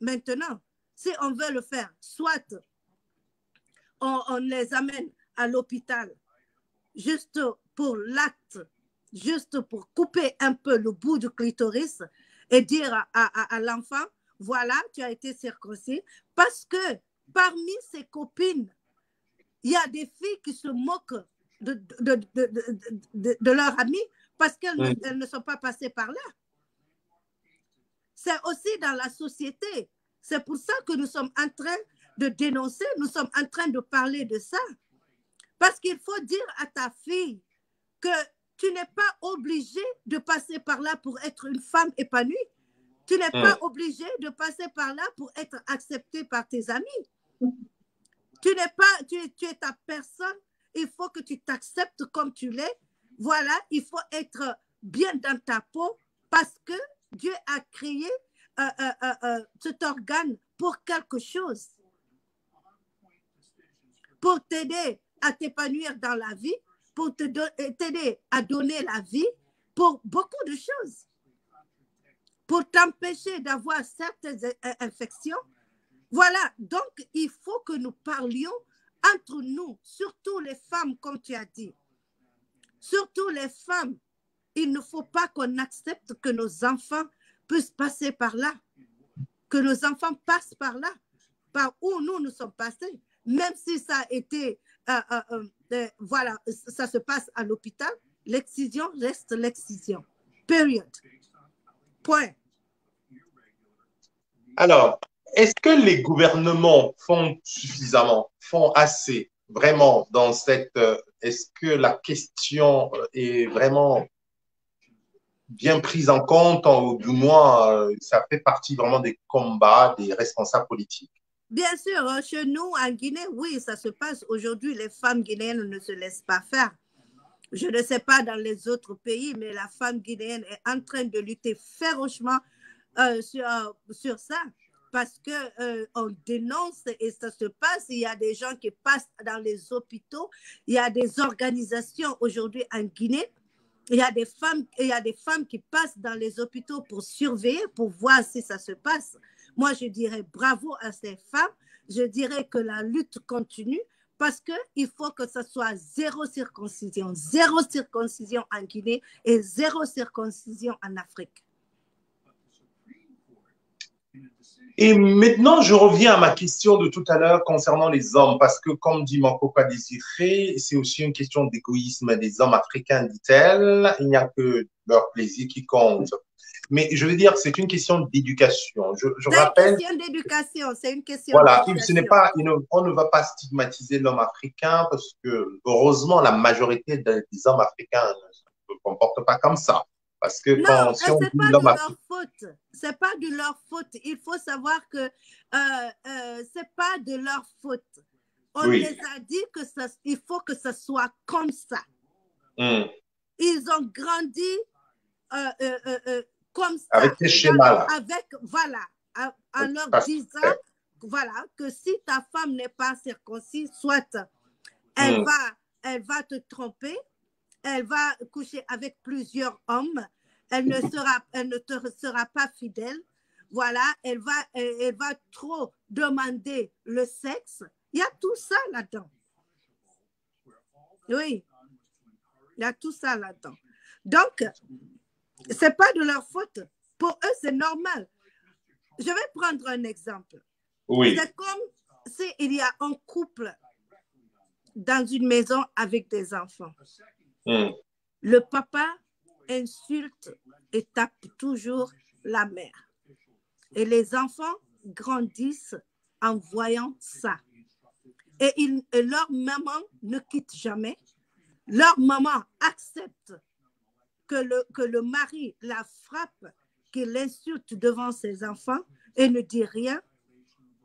maintenant. Si on veut le faire, soit on les amène à l'hôpital juste pour l'acte, juste pour couper un peu le bout du clitoris et dire à l'enfant, voilà, tu as été circoncis, parce que parmi ses copines, il y a des filles qui se moquent de leurs amis parce qu'elles ne sont pas passées par là. C'est aussi dans la société. C'est pour ça que nous sommes en train de dénoncer, nous sommes en train de parler de ça. Parce qu'il faut dire à ta fille que tu n'es pas obligé de passer par là pour être une femme épanouie. Tu n'es pas obligé de passer par là pour être accepté par tes amis. Tu es ta personne. Il faut que tu t'acceptes comme tu l'es. Voilà, il faut être bien dans ta peau parce que Dieu a créé cet organe pour quelque chose. Pour t'aider à t'épanouir dans la vie, pour t'aider à donner la vie, pour beaucoup de choses. Pour t'empêcher d'avoir certaines infections. Voilà, donc il faut que nous parlions entre nous, surtout les femmes, comme tu as dit. Surtout les femmes, il ne faut pas qu'on accepte que nos enfants puissent passer par là, que nos enfants passent par là, par où nous sommes passés. Même si ça a été, voilà, ça se passe à l'hôpital, l'excision reste l'excision. Period. Point. Alors, est-ce que les gouvernements font suffisamment, font assez, vraiment, dans cette... est-ce que la question est vraiment bien prise en compte, ou du moins, ça fait partie vraiment des combats des responsables politiques? Bien sûr, chez nous, en Guinée, oui, ça se passe. Aujourd'hui, les femmes guinéennes ne se laissent pas faire. Je ne sais pas dans les autres pays, mais la femme guinéenne est en train de lutter férocement sur ça. Parce qu'on dénonce et ça se passe. Il y a des gens qui passent dans les hôpitaux. Il y a des organisations aujourd'hui en Guinée. Il y a des femmes qui passent dans les hôpitaux pour surveiller, pour voir si ça se passe. Moi, je dirais bravo à ces femmes. Je dirais que la lutte continue parce qu'il faut que ce soit zéro circoncision en Guinée et zéro circoncision en Afrique. Et maintenant, je reviens à ma question de tout à l'heure concernant les hommes, parce que comme dit mon copain Désiré, c'est aussi une question d'égoïsme des hommes africains, dit-elle. Il n'y a que leur plaisir qui compte. Mais je veux dire, c'est une question d'éducation. Je rappelle. C'est une question d'éducation, c'est une question voilà, d'éducation. On ne va pas stigmatiser l'homme africain parce que, heureusement, la majorité des hommes africains ne se comportent pas comme ça. Parce que non, si on c'est pas de leur faute. C'est pas de leur faute. Il faut savoir que c'est pas de leur faute. On les a dit que il faut que ce soit comme ça. Ils ont grandi comme ça. Avec ces schémas-là. Voilà, en leur disant voilà, que si ta femme n'est pas circoncise, soit elle va te tromper, elle va coucher avec plusieurs hommes, elle ne te sera pas fidèle. Voilà, elle va trop demander le sexe. Il y a tout ça là-dedans. Oui, il y a tout ça là-dedans. Donc, ce n'est pas de leur faute. Pour eux, c'est normal. Je vais prendre un exemple. Oui. C'est comme s'il y a un couple dans une maison avec des enfants. Le papa insulte et tape toujours la mère. Et les enfants grandissent en voyant ça. Et leur maman ne quitte jamais. Leur maman accepte que le mari la frappe, qu'il l'insulte devant ses enfants et ne dit rien.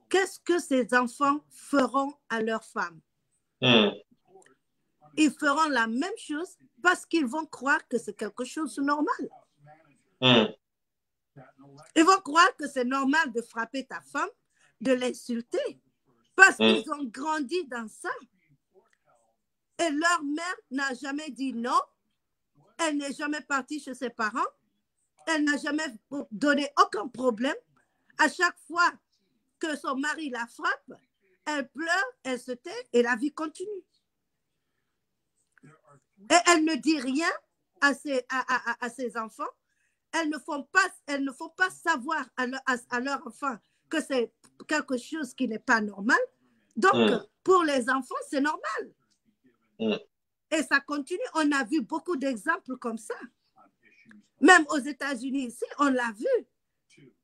Qu'est-ce que ces enfants feront à leur femme? Ils feront la même chose parce qu'ils vont croire que c'est quelque chose de normal. Ils vont croire que c'est normal de frapper ta femme, de l'insulter, parce qu'ils ont grandi dans ça. Et leur mère n'a jamais dit non. Elle n'est jamais partie chez ses parents. Elle n'a jamais donné aucun problème. À chaque fois que son mari la frappe, elle pleure, elle se tait et la vie continue. Et elle ne dit rien à ses enfants. Elles ne font pas savoir à leur enfant que c'est quelque chose qui n'est pas normal. Donc, pour les enfants, c'est normal. Et ça continue. On a vu beaucoup d'exemples comme ça. Même aux États-Unis, ici, on l'a vu.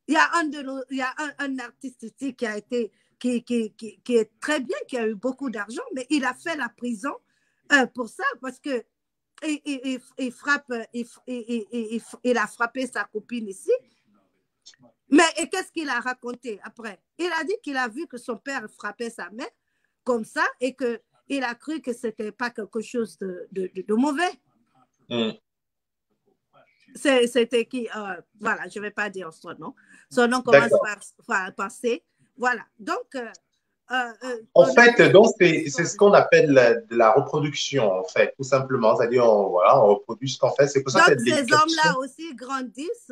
Il y a un artiste ici qui est très bien, qui a eu beaucoup d'argent, mais il a fait la prison pour ça, parce que il a frappé sa copine ici. Mais qu'est-ce qu'il a raconté après? Il a dit qu'il a vu que son père frappait sa mère comme ça et qu'il a cru que ce n'était pas quelque chose de mauvais. C'était qui? Voilà, je ne vais pas dire son nom. Son nom commence par C. Voilà. Donc, en fait, donc c'est ce qu'on appelle de la reproduction, en fait, tout simplement. C'est-à-dire, on reproduit ce qu'on fait. C'est pour ça que ces hommes-là aussi grandissent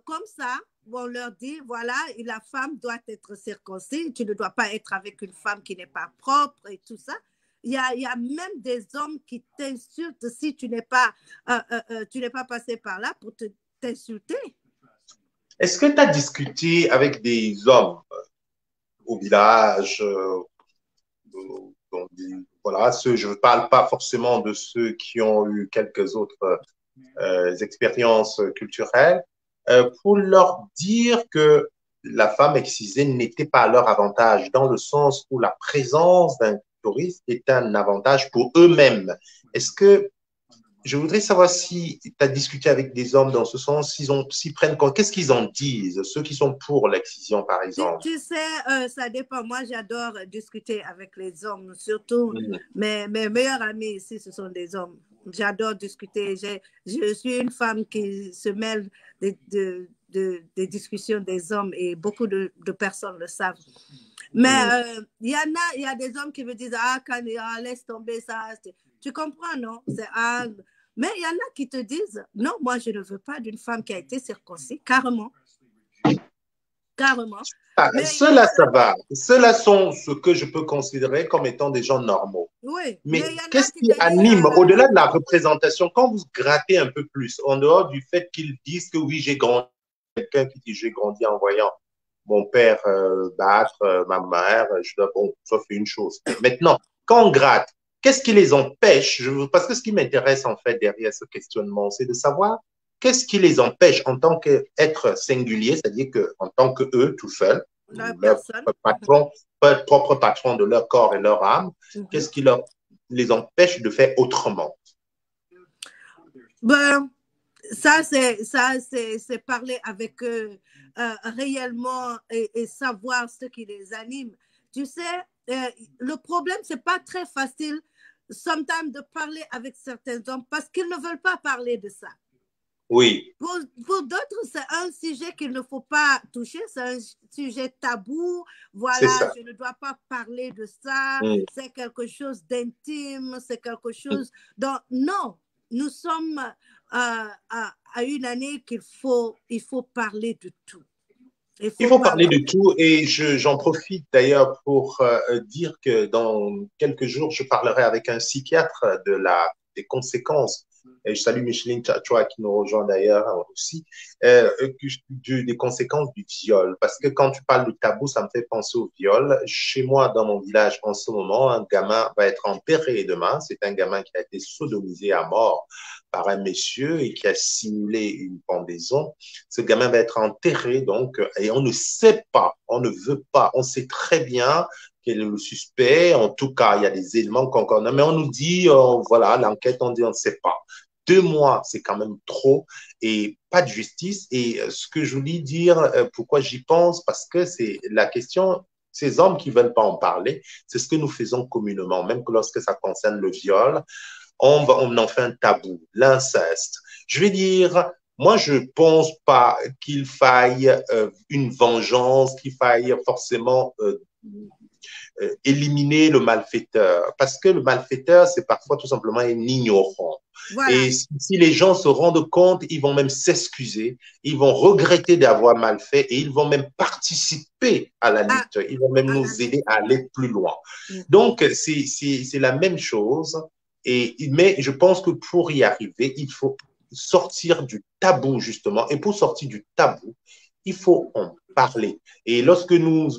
comme ça. On leur dit, voilà, la femme doit être circoncise. Tu ne dois pas être avec une femme qui n'est pas propre et tout ça. Il y a même des hommes qui t'insultent si tu n'es pas passé par là pour t'insulter. Est-ce que tu as discuté avec des hommes au village, voilà, je ne parle pas forcément de ceux qui ont eu quelques autres expériences culturelles, pour leur dire que la femme excisée n'était pas à leur avantage, dans le sens où la présence d'un clitoris est un avantage pour eux-mêmes. Est-ce que je voudrais savoir si tu as discuté avec des hommes dans ce sens, s'ils prennent compte, qu'est-ce qu'ils en disent, ceux qui sont pour l'excision, par exemple? Tu sais, ça dépend. Moi, j'adore discuter avec les hommes, surtout mes meilleurs amis ici, ce sont des hommes. J'adore discuter. Je suis une femme qui se mêle des discussions des hommes et beaucoup de personnes le savent. Mais il y a des hommes qui me disent, laisse tomber ça. Tu comprends, non? Mais il y en a qui te disent, non, moi, je ne veux pas d'une femme qui a été circoncis, carrément. Carrément. Ceux-là, ça va. Ceux-là sont ce que je peux considérer comme étant des gens normaux. Oui. Mais qu'est-ce qui anime, au-delà de la représentation, quand vous grattez un peu plus, en dehors du fait qu'ils disent que oui, j'ai grandi, quelqu'un qui dit j'ai grandi en voyant mon père battre ma mère, bon, ça fait une chose. Maintenant, quand on gratte, qu'est-ce qui les empêche? Parce que ce qui m'intéresse en fait derrière ce questionnement, c'est de savoir qu'est-ce qui les empêche en tant qu'être singulier, c'est-à-dire qu'en tant qu'eux, tout seuls, leur propre patron de leur corps et leur âme, qu'est-ce qui les empêche de faire autrement? Ben, ça, c'est parler avec eux réellement et savoir ce qui les anime. Tu sais, le problème, c'est pas très facile, sometimes, de parler avec certains hommes parce qu'ils ne veulent pas parler de ça. Oui. Pour d'autres, c'est un sujet qu'il ne faut pas toucher, c'est un sujet tabou. Voilà, je ne dois pas parler de ça, c'est quelque chose d'intime, c'est quelque chose dont... Non, nous sommes à une année il faut parler de tout. Il faut parler de tout et j'en profite d'ailleurs pour dire que dans quelques jours, je parlerai avec un psychiatre des conséquences. Et je salue Micheline Tchachoua qui nous rejoint d'ailleurs aussi, des conséquences du viol. Parce que quand tu parles de tabou, ça me fait penser au viol. Chez moi, dans mon village, en ce moment, un gamin va être enterré demain. C'est un gamin qui a été sodomisé à mort par un monsieur et qui a simulé une pendaison. Ce gamin va être enterré, donc, et on ne sait pas, on ne veut pas, on sait très bien quel est le suspect. En tout cas, il y a des éléments qu'on connaît, mais on nous dit, voilà, l'enquête, on dit, on ne sait pas. 2 mois, c'est quand même trop et pas de justice. Et ce que je voulais dire, pourquoi j'y pense, parce que c'est la question, ces hommes qui ne veulent pas en parler, c'est ce que nous faisons communément, même que lorsque ça concerne le viol, on en fait un tabou, l'inceste. Je vais dire, moi, je ne pense pas qu'il faille une vengeance, qu'il faille forcément éliminer le malfaiteur. Parce que le malfaiteur, c'est parfois tout simplement un ignorant. Voilà. Et si les gens se rendent compte, ils vont même s'excuser, ils vont regretter d'avoir mal fait et ils vont même participer à la lutte. Ils vont même nous aider à aller plus loin. Donc, c'est la même chose. Mais je pense que pour y arriver, il faut sortir du tabou, justement. Et pour sortir du tabou, il faut en parler. Et lorsque nous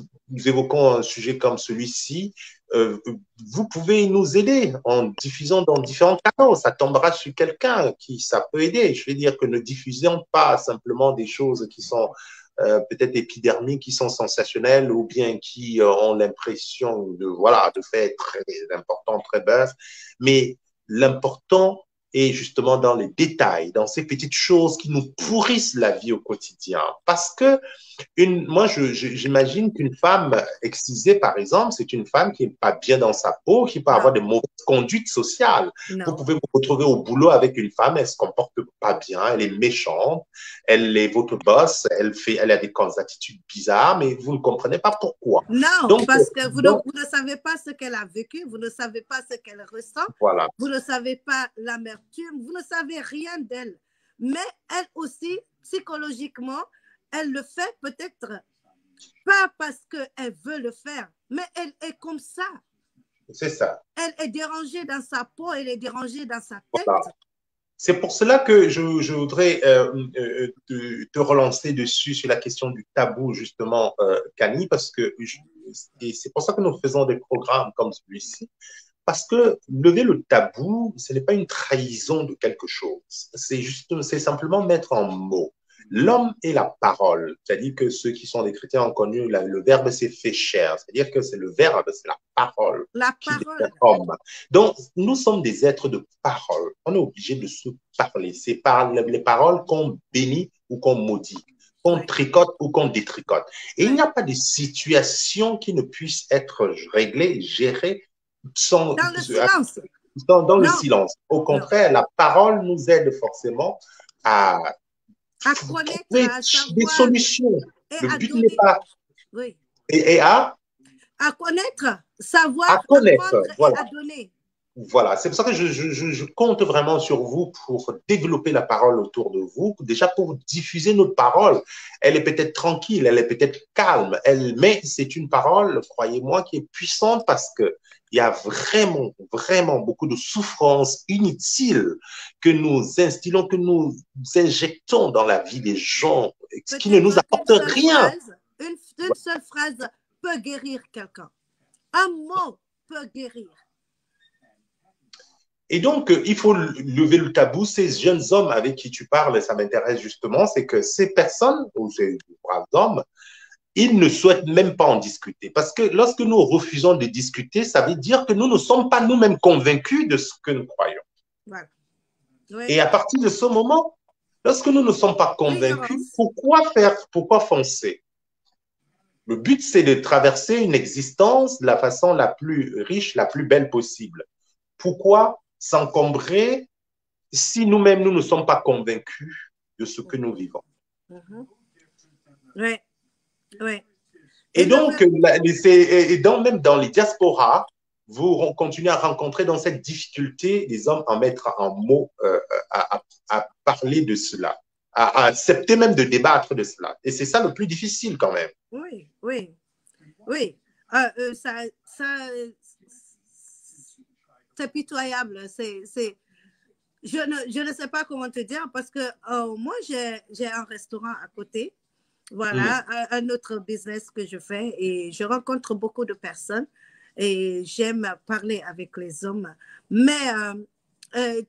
évoquons un sujet comme celui-ci, vous pouvez nous aider en diffusant dans différents canaux. Ça tombera sur quelqu'un qui ça peut aider. Je veux dire que ne diffusons pas simplement des choses qui sont peut-être épidermiques, qui sont sensationnelles ou bien qui ont l'impression de faire très important, très buzz. Mais l'important est justement dans les détails, dans ces petites choses qui nous pourrissent la vie au quotidien. Parce que moi, j'imagine qu'une femme excisée, par exemple, c'est une femme qui n'est pas bien dans sa peau, qui peut avoir de mauvaises conduites sociales. Vous pouvez vous retrouver au boulot avec une femme, elle ne se comporte pas bien, elle est méchante, elle est votre boss, elle a des attitudes bizarres, mais vous ne comprenez pas pourquoi. Non, donc, parce que vous ne savez pas ce qu'elle a vécu, vous ne savez pas ce qu'elle ressent, voilà. Vous ne savez pas l'amertume, vous ne savez rien d'elle. Mais elle aussi, psychologiquement, elle le fait peut-être pas parce qu'elle veut le faire, mais elle est comme ça. C'est ça. Elle est dérangée dans sa peau, elle est dérangée dans sa tête. Voilà. C'est pour cela que je voudrais te relancer dessus sur la question du tabou, justement, Kani, parce que et c'est pour ça que nous faisons des programmes comme celui-ci, parce que lever le tabou, ce n'est pas une trahison de quelque chose, c'est simplement mettre en mots. L'homme est la parole, c'est-à-dire que ceux qui sont des chrétiens ont connu le verbe s'est fait chair, c'est-à-dire que c'est le verbe, c'est la parole. Qui devient homme. Donc, nous sommes des êtres de parole. On est obligé de se parler. C'est par les paroles qu'on bénit ou qu'on maudit, qu'on tricote ou qu'on détricote. Et il n'y a pas de situation qui ne puisse être réglée, gérée sans, dans le silence. Dans le silence. Au contraire, la parole nous aide forcément à connaître, à savoir, des solutions. Le but n'est pas... Oui. Et à connaître, savoir, à connaître, voilà. Et à donner. Voilà, c'est pour ça que je compte vraiment sur vous pour développer la parole autour de vous, déjà pour diffuser notre parole. Elle est peut-être tranquille, elle est peut-être calme, mais c'est une parole, croyez-moi, qui est puissante parce que il y a vraiment, vraiment beaucoup de souffrances inutiles que nous instillons, que nous injectons dans la vie des gens, ce qui ne nous apporte rien. Une seule phrase peut guérir quelqu'un. Un mot peut guérir. Et donc, il faut lever le tabou. Ces jeunes hommes avec qui tu parles, ça m'intéresse justement, c'est que ces personnes, ou ces braves hommes, ils ne souhaitent même pas en discuter. Parce que lorsque nous refusons de discuter, ça veut dire que nous ne sommes pas nous-mêmes convaincus de ce que nous croyons. Voilà. Oui. Et à partir de ce moment, lorsque nous ne sommes pas convaincus, pourquoi foncer? Le but, c'est de traverser une existence de la façon la plus riche, la plus belle possible. Pourquoi s'encombrer si nous-mêmes, nous ne sommes pas convaincus de ce que nous vivons? Oui, oui. Et donc, même dans les diasporas, vous continuez à rencontrer dans cette difficulté des hommes à mettre en mots, à parler de cela, à accepter même de débattre de cela. Et c'est ça le plus difficile quand même. Oui, oui, oui. C'est pitoyable. Je ne sais pas comment te dire parce que moi, j'ai un restaurant à côté. Voilà, un autre business que je fais et je rencontre beaucoup de personnes et j'aime parler avec les hommes. Mais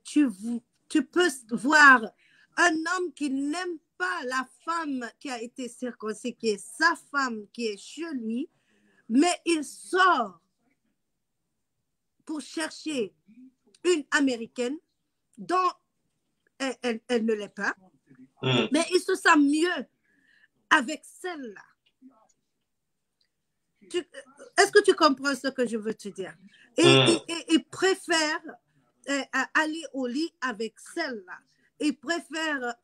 tu peux voir un homme qui n'aime pas la femme qui a été circoncis, qui est sa femme, qui est chez lui, mais il sort pour chercher une Américaine dont elle ne l'est pas, mais il se sent mieux avec celle-là. Est-ce que tu comprends ce que je veux te dire? Il préfère aller au lit avec celle-là. Il préfère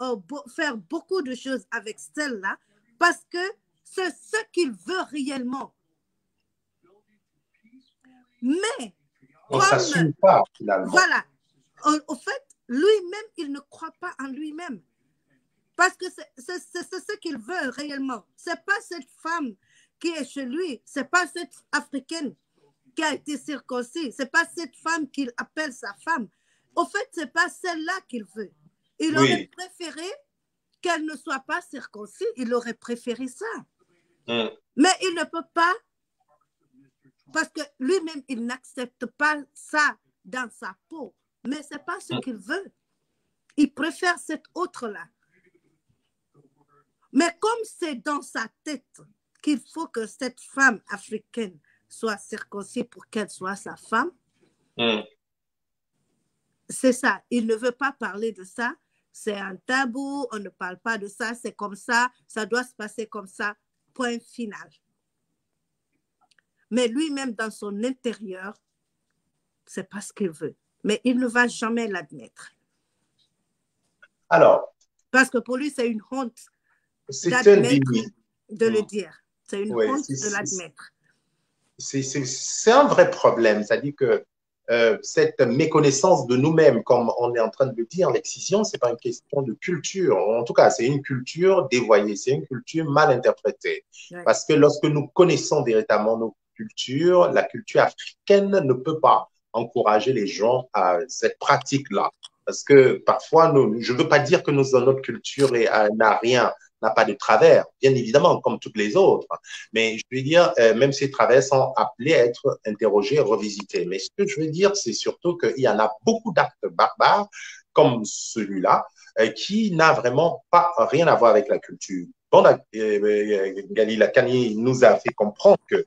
faire beaucoup de choses avec celle-là parce que c'est ce qu'il veut réellement. Mais on ne s'assume pas finalement. Voilà. Au fait, lui-même, il ne croit pas en lui-même. Parce que c'est ce qu'il veut réellement. Ce n'est pas cette femme qui est chez lui. Ce n'est pas cette Africaine qui a été circoncis. Ce n'est pas cette femme qu'il appelle sa femme. Au fait, ce n'est pas celle-là qu'il veut. Il aurait préféré qu'elle ne soit pas circoncis. Il aurait préféré ça. Mais il ne peut pas parce que lui-même, il n'accepte pas ça dans sa peau. Mais ce n'est pas ce qu'il veut. Il préfère cette autre-là. Mais comme c'est dans sa tête qu'il faut que cette femme africaine soit circoncis pour qu'elle soit sa femme, c'est ça. Il ne veut pas parler de ça. C'est un tabou, on ne parle pas de ça, c'est comme ça doit se passer comme ça, point final. Mais lui-même, dans son intérieur, c'est pas ce qu'il veut. Mais il ne va jamais l'admettre. Alors, parce que pour lui, c'est une honte de le dire. C'est une honte de l'admettre. C'est un vrai problème. C'est-à-dire que cette méconnaissance de nous-mêmes, comme on est en train de le dire, l'excision, ce n'est pas une question de culture. En tout cas, c'est une culture dévoyée, c'est une culture mal interprétée. Parce que lorsque nous connaissons véritablement nos cultures, la culture africaine ne peut pas encourager les gens à cette pratique-là. Parce que parfois, je ne veux pas dire que notre culture n'a rien, n'a pas de travers, bien évidemment, comme toutes les autres. Mais je veux dire, même ces travers sont appelés à être interrogés, revisités. Mais ce que je veux dire, c'est surtout qu'il y en a beaucoup d'actes barbares, comme celui-là, qui n'a vraiment pas rien à voir avec la culture. Bon, Galila Kani nous a fait comprendre que,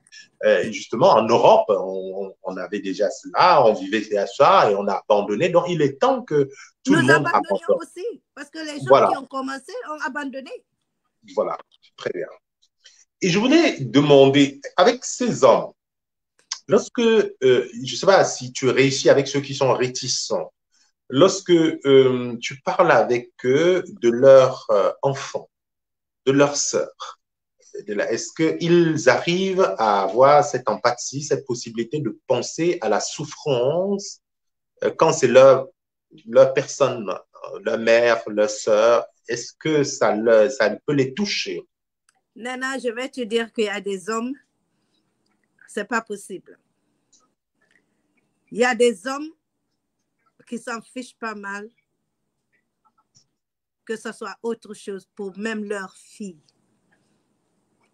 justement, en Europe, on avait déjà cela, on vivait à ça et on a abandonné. Donc, il est temps que tout le monde abandonne. Nous abandonnions aussi, parce que les gens qui ont commencé ont abandonné. Voilà, très bien. Et je voulais demander, avec ces hommes, lorsque, je ne sais pas si tu réussis avec ceux qui sont réticents, lorsque tu parles avec eux de leurs enfants, de leurs sœurs, est-ce qu'ils arrivent à avoir cette empathie, cette possibilité de penser à la souffrance quand c'est leur personne, leur mère, leur sœur, est-ce que ça peut les toucher? Nana, je vais te dire qu'il y a des hommes, c'est pas possible. Il y a des hommes qui s'en fichent pas mal que ce soit autre chose pour même leur fille.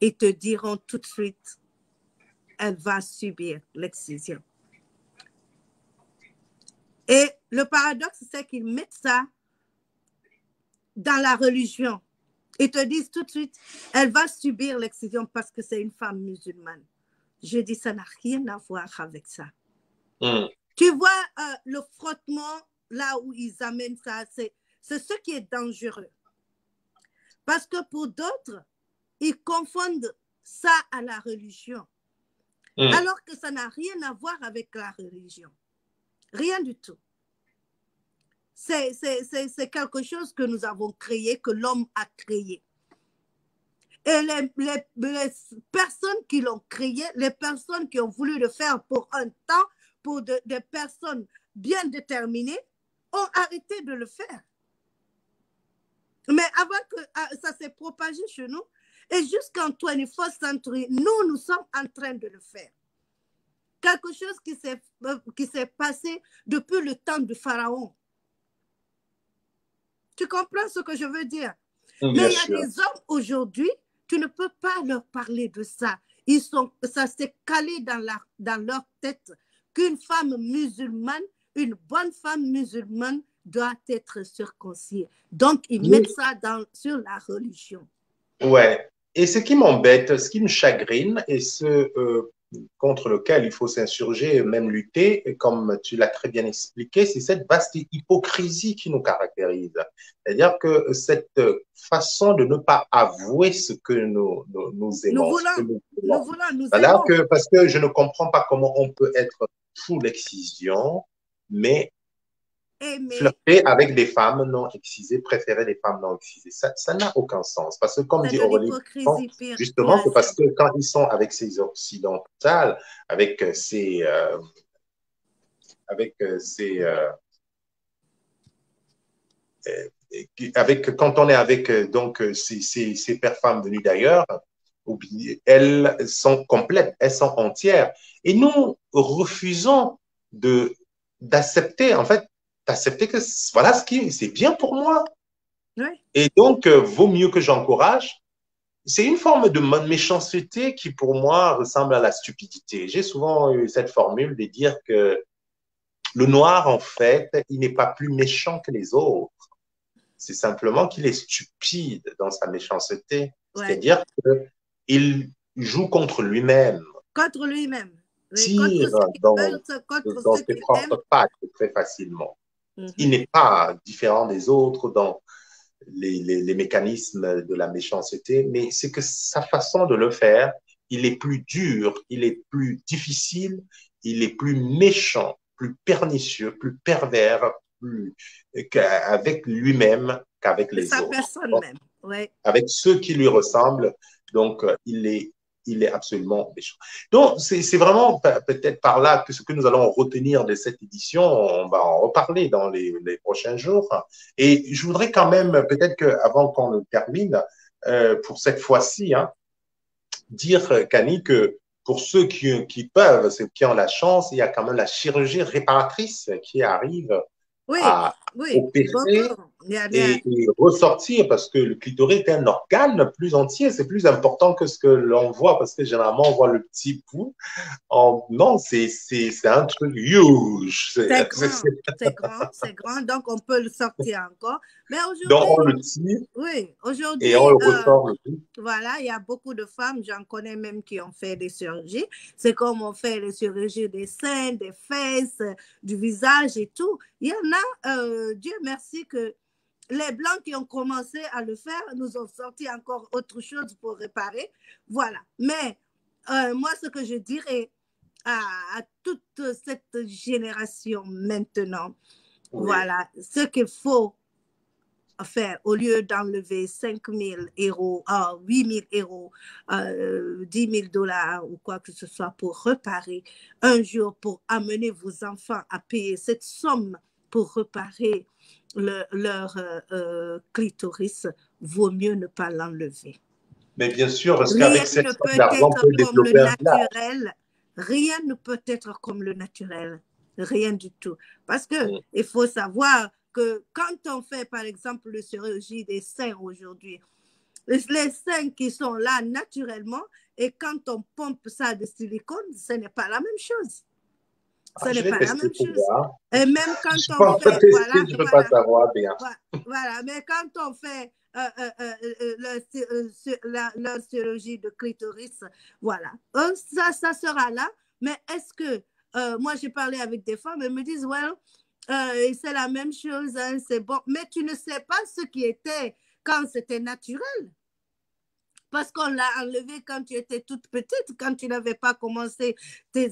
Ils te diront tout de suite, elle va subir l'excision. Et le paradoxe, c'est qu'ils mettent ça dans la religion. Ils te disent tout de suite, elle va subir l'excision parce que c'est une femme musulmane. Je dis, ça n'a rien à voir avec ça. Tu vois le frottement, là où ils amènent ça, c'est ce qui est dangereux. Parce que pour d'autres, ils confondent ça à la religion, alors que ça n'a rien à voir avec la religion. Rien du tout. C'est quelque chose que nous avons créé, que l'homme a créé. Et les personnes qui l'ont créé, les personnes qui ont voulu le faire pour un temps, pour des personnes bien déterminées, ont arrêté de le faire. Mais avant que ça s'est propagé chez nous, et jusqu'en 21st century, nous sommes en train de le faire. Quelque chose qui s'est passé depuis le temps du Pharaon. Tu comprends ce que je veux dire? Mais il y a des hommes aujourd'hui, tu ne peux pas leur parler de ça. Ça s'est calé dans leur tête qu'une femme musulmane, une bonne femme musulmane doit être circoncisée. Donc, ils mettent ça sur la religion. Ouais. Et ce qui m'embête, ce qui me chagrine, et ce contre lequel il faut s'insurger et même lutter, comme tu l'as très bien expliqué, c'est cette vaste hypocrisie qui nous caractérise. C'est-à-dire que cette façon de ne pas avouer ce que nous aimons. Nous voulons, nous Alors aimons. parce que je ne comprends pas comment on peut être sous l'excision, mais flirter avec des femmes non excisées, préférer des femmes non excisées. Ça n'a aucun sens. Parce que, comme dit Aurélie, justement, c'est parce que quand ils sont avec ces occidentales, avec quand on est avec donc ces pères femmes venues d'ailleurs, elles sont complètes, elles sont entières. Et nous refusons d'accepter, en fait, d'accepter que voilà c'est bien pour moi. Oui. Et donc, vaut mieux que j'encourage. C'est une forme de méchanceté qui, pour moi, ressemble à la stupidité. J'ai souvent eu cette formule de dire que le noir, en fait, il n'est pas plus méchant que les autres. C'est simplement qu'il est stupide dans sa méchanceté. Ouais. C'est-à-dire qu'il joue contre lui-même. Contre lui-même. Tire dans ses propres pattes très facilement. Il n'est pas différent des autres dans les mécanismes de la méchanceté, mais c'est que sa façon de le faire, il est plus dur, il est plus difficile, il est plus méchant, plus pernicieux, plus pervers, avec lui-même qu'avec les autres. Sa personne même, ouais. Avec ceux qui lui ressemblent, donc il est absolument méchant. Donc, c'est vraiment peut-être par là que ce que nous allons retenir de cette édition, on va en reparler dans les prochains jours. Et je voudrais quand même, peut-être qu'avant qu'on le termine, pour cette fois-ci, dire, Kani, que pour ceux qui peuvent, ceux qui ont la chance, il y a quand même la chirurgie réparatrice qui arrive à opérer et ressortir, parce que le clitoris est un organe plus entier, c'est plus important que ce que l'on voit, parce que généralement on voit le petit bout. Non, c'est un truc huge. C'est grand, donc on peut le sortir encore. Mais aujourd'hui, donc on le tire. Oui, aujourd'hui. Et on le ressort le tout. Voilà, il y a beaucoup de femmes, j'en connais même qui ont fait des chirurgies. C'est comme on fait les chirurgies des seins, des fesses, du visage et tout. Il y en a, Dieu merci que les Blancs qui ont commencé à le faire nous ont sorti encore autre chose pour réparer. Voilà. Mais moi, ce que je dirais à toute cette génération maintenant, voilà, ce qu'il faut faire, au lieu d'enlever 5 000 euros, 8 000 euros, 10 000 dollars ou quoi que ce soit pour réparer un jour, pour amener vos enfants à payer cette somme pour réparer leur clitoris, vaut mieux ne pas l'enlever. Mais bien sûr, parce qu'avec cette somme d'argent, on peut développer un naturel. Rien ne peut être comme le naturel. Rien du tout. Parce que il faut savoir que quand on fait, par exemple, la chirurgie des seins aujourd'hui, les seins qui sont là naturellement, et quand on pompe ça de silicone, ce n'est pas la même chose. Ce n'est pas la même chose. Et même quand on fait... je ne peux pas savoir bien. Voilà, mais quand on fait la chirurgie de clitoris, voilà, ça sera là. Mais est-ce que... moi, j'ai parlé avec des femmes, elles me disent, well, c'est la même chose, hein, c'est bon. Mais tu ne sais pas ce qui était quand c'était naturel. parce qu'on l'a enlevé quand tu étais toute petite, quand tu n'avais pas commencé tes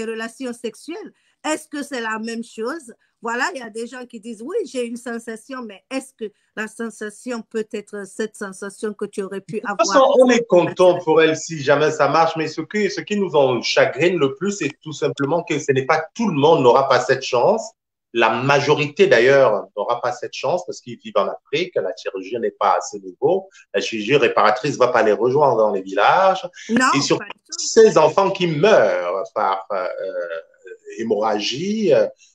relations sexuelles. Est-ce que c'est la même chose? Voilà, il y a des gens qui disent, oui, j'ai une sensation, mais est-ce que la sensation peut être cette sensation que tu aurais pu De toute avoir? façon, on est content pour elle si jamais ça marche, mais ce qui nous en chagrine le plus, c'est tout simplement que ce n'est pas tout le monde n'aura pas cette chance. La majorité, d'ailleurs, n'aura pas cette chance parce qu'ils vivent en Afrique, la chirurgie n'est pas à ce niveau, la chirurgie réparatrice ne va pas les rejoindre dans les villages. Et Non, surtout, pas du tout. ces enfants qui meurent par hémorragie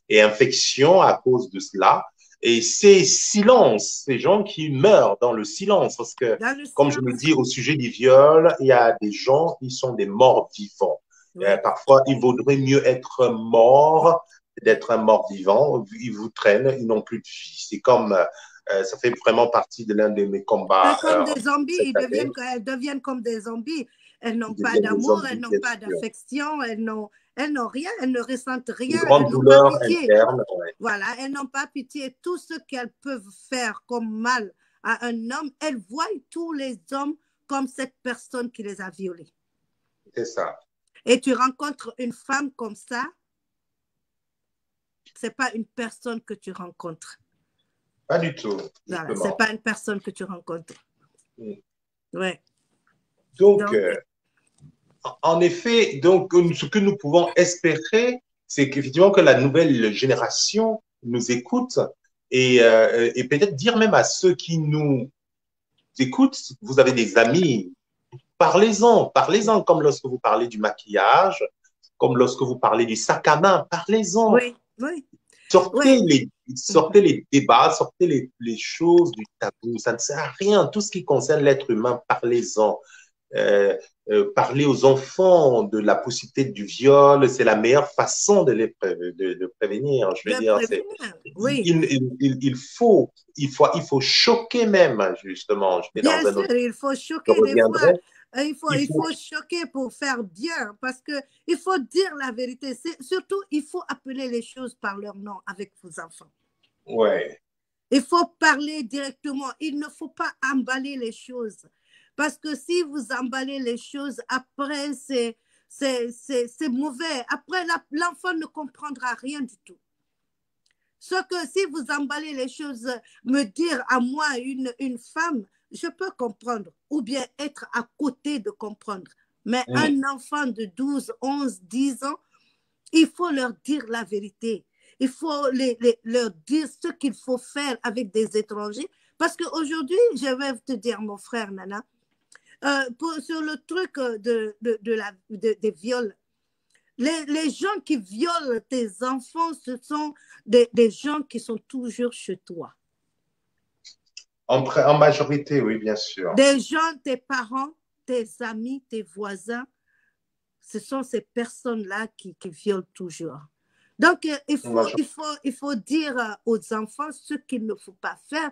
et infection à cause de cela. Et ces silences, ces gens qui meurent dans le silence, parce que, Dans le comme je me silence. dis au sujet du viol, il y a des gens qui sont des morts vivants. Oui. Parfois, il vaudrait mieux être mort d'être un mort vivant. Ils vous traînent, ils n'ont plus de vie. C'est comme, ça fait vraiment partie de l'un de mes combats C'est comme des zombies, cette année. elles deviennent comme des zombies. Elles n'ont Ils pas deviennent des d'amour, elles zombies, n'ont bien pas sûr. d'affection, elles n'ont rien, elles ne ressentent Une rien, elles grande n'ont pas douleur pitié. interne. Ouais. Voilà, elles n'ont pas pitié. Tout ce qu'elles peuvent faire comme mal à un homme, elles voient tous les hommes comme cette personne qui les a violés. C'est ça. Et tu rencontres une femme comme ça, c'est pas une personne que tu rencontres. Pas du tout. Voilà, c'est pas une personne que tu rencontres. Ouais. Donc en effet, donc, ce que nous pouvons espérer, c'est qu'effectivement que la nouvelle génération nous écoute et peut-être dire même à ceux qui nous écoutent, vous avez des amis, parlez-en, parlez-en, comme lorsque vous parlez du maquillage, comme lorsque vous parlez du sac à main, parlez-en. Oui, oui. Sortez, Oui. sortez les débats, sortez les choses du tabou, ça ne sert à rien. Tout ce qui concerne l'être humain, parlez-en. Parler aux enfants de la possibilité du viol, c'est la meilleure façon de les prévenir. Je veux dire, oui. il faut choquer même, justement. Bien dans un sûr, autre, il faut je choquer des fois. reviendrai. Il faut choquer pour faire bien, parce que il faut dire la vérité. Surtout, il faut appeler les choses par leur nom avec vos enfants. Ouais. Il faut parler directement. Il ne faut pas emballer les choses. Parce que si vous emballez les choses, après, c'est mauvais. Après, l'enfant ne comprendra rien du tout. Ce que si vous emballez les choses, me dire à moi, une femme, je peux comprendre, ou bien être à côté de comprendre. Mais un enfant de 12, 11, 10 ans, il faut leur dire la vérité. Il faut leur dire ce qu'il faut faire avec des étrangers. Parce qu'aujourd'hui, je vais te dire, mon frère Nana, sur le truc des viols, les gens qui violent tes enfants, ce sont des gens qui sont toujours chez toi. En majorité, oui, bien sûr. Des gens, tes parents, tes amis, tes voisins, ce sont ces personnes-là qui violent toujours. Donc, il faut dire aux enfants ce qu'il ne faut pas faire.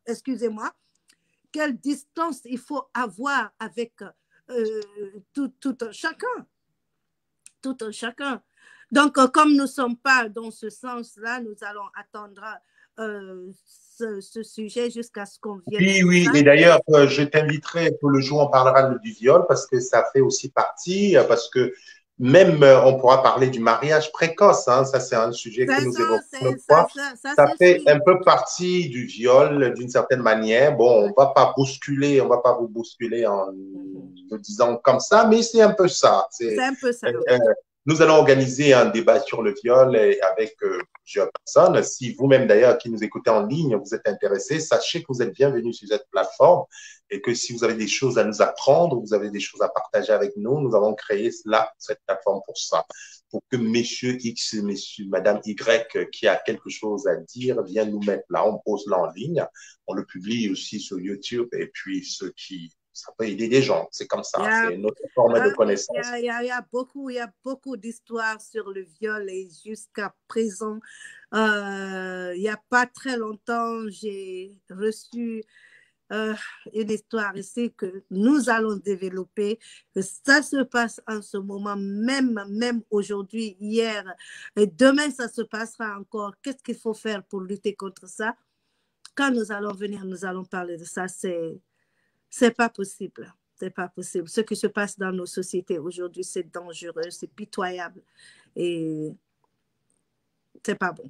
Excusez-moi. Quelle distance il faut avoir avec tout un chacun. Tout un chacun. Donc, comme nous ne sommes pas dans ce sens-là, nous allons attendre ce sujet jusqu'à ce qu'on vienne. Oui, oui. Et d'ailleurs, je t'inviterai pour le jour, on parlera du viol parce que ça fait aussi partie, parce que même on pourra parler du mariage précoce. Hein, ça, c'est un sujet que nous évoquons une fois. Ça fait un peu partie du viol d'une certaine manière. Bon, on va pas vous bousculer en le disant comme ça, mais c'est un peu ça. C'est un peu ça. Nous allons organiser un débat sur le viol avec plusieurs personnes. Si vous-même, d'ailleurs, qui nous écoutez en ligne, vous êtes intéressé, sachez que vous êtes bienvenus sur cette plateforme et que si vous avez des choses à nous apprendre, vous avez des choses à partager avec nous, nous avons créé cette plateforme pour ça. Pour que messieurs X, madame Y, qui a quelque chose à dire, viennent nous mettre là. On pose là en ligne. On le publie aussi sur YouTube et puis ça peut aider des gens. C'est comme ça. C'est une autre forme de connaissance. Il y a beaucoup d'histoires sur le viol et jusqu'à présent, il n'y a pas très longtemps, j'ai reçu une histoire ici que nous allons développer, que ça se passe en ce moment, même aujourd'hui, hier, et demain, ça se passera encore. Qu'est-ce qu'il faut faire pour lutter contre ça? Quand nous allons venir, nous allons parler de ça. C'est pas possible. C'est pas possible. Ce qui se passe dans nos sociétés aujourd'hui, c'est dangereux, c'est pitoyable. Et c'est pas bon.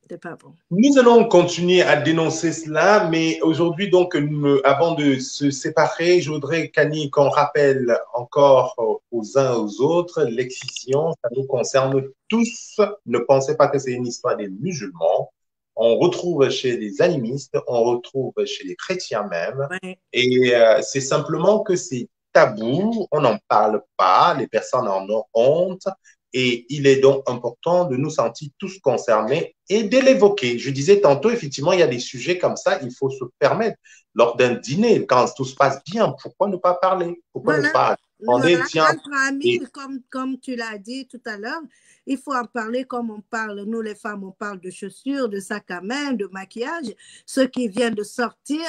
C'est pas bon. Nous allons continuer à dénoncer cela, mais aujourd'hui, donc, avant de se séparer, je voudrais, Kani, qu'on rappelle encore aux uns et aux autres, l'excision, ça nous concerne tous. Ne pensez pas que c'est une histoire des musulmans. On retrouve chez les animistes, on retrouve chez les chrétiens même. Ouais. Et c'est simplement que c'est tabou, on n'en parle pas, les personnes en ont honte. Et il est donc important de nous sentir tous concernés et de l'évoquer. Je disais tantôt, effectivement, il y a des sujets comme ça, il faut se permettre, lors d'un dîner, quand tout se passe bien, pourquoi ne pas parler? Pourquoi ne pas demander, tiens. Entre amis, comme tu l'as dit tout à l'heure, il faut en parler comme on parle. Nous, les femmes, on parle de chaussures, de sacs à main, de maquillage. Ceux qui viennent de sortir,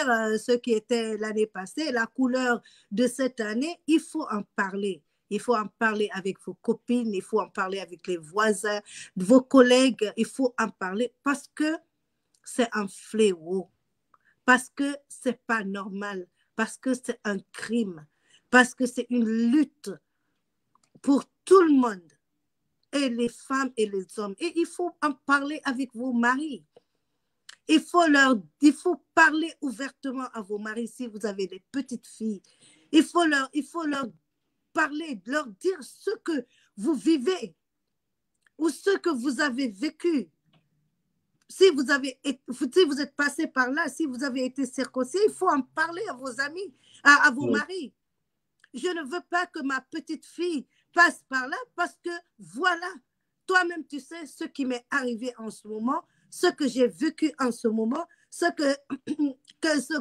ceux qui étaient l'année passée, la couleur de cette année, il faut en parler. Il faut en parler avec vos copines, il faut en parler avec les voisins, vos collègues, il faut en parler parce que c'est un fléau, parce que c'est pas normal, parce que c'est un crime, parce que c'est une lutte pour tout le monde, et les femmes et les hommes. Et il faut en parler avec vos maris. Il faut parler ouvertement à vos maris si vous avez des petites filles. Il faut leur parler, leur dire ce que vous vivez ou ce que vous avez vécu. Si vous êtes passé par là, si vous avez été circoncis, il faut en parler à vos amis, à vos maris. Je ne veux pas que ma petite fille passe par là parce que voilà, toi-même tu sais ce qui m'est arrivé en ce moment, ce que j'ai vécu en ce moment,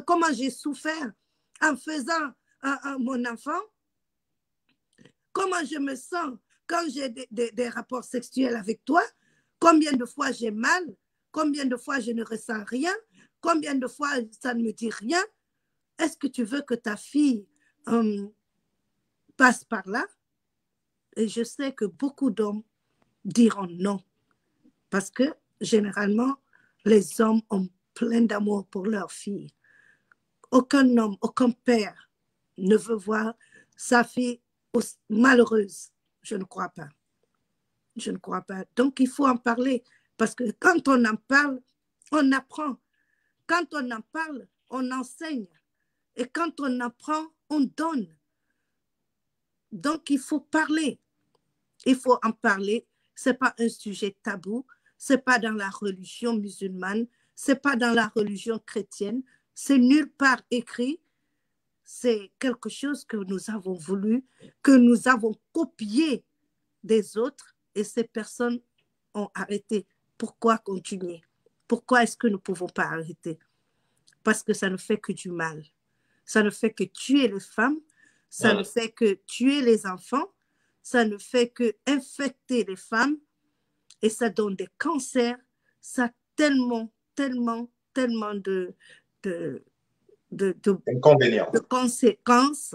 comment j'ai souffert en faisant mon enfant. Comment je me sens quand j'ai des rapports sexuels avec toi? Combien de fois j'ai mal? Combien de fois je ne ressens rien? Combien de fois ça ne me dit rien? Est-ce que tu veux que ta fille passe par là? Et je sais que beaucoup d'hommes diront non. Parce que généralement, les hommes ont plein d'amour pour leur fille. Aucun homme, aucun père ne veut voir sa fille malheureuse. Je ne crois pas. Je ne crois pas. Donc, il faut en parler parce que quand on en parle, on apprend. Quand on en parle, on enseigne. Et quand on apprend, on donne. Donc, il faut parler. Il faut en parler. Ce n'est pas un sujet tabou. Ce n'est pas dans la religion musulmane. Ce n'est pas dans la religion chrétienne. C'est nulle part écrit. C'est quelque chose que nous avons voulu, que nous avons copié des autres et ces personnes ont arrêté. Pourquoi continuer? Pourquoi est-ce que nous ne pouvons pas arrêter? Parce que ça ne fait que du mal. Ça ne fait que tuer les femmes, ça ne fait que tuer les enfants, ça ne fait que infecter les femmes et ça donne des cancers. Ça a tellement de conséquences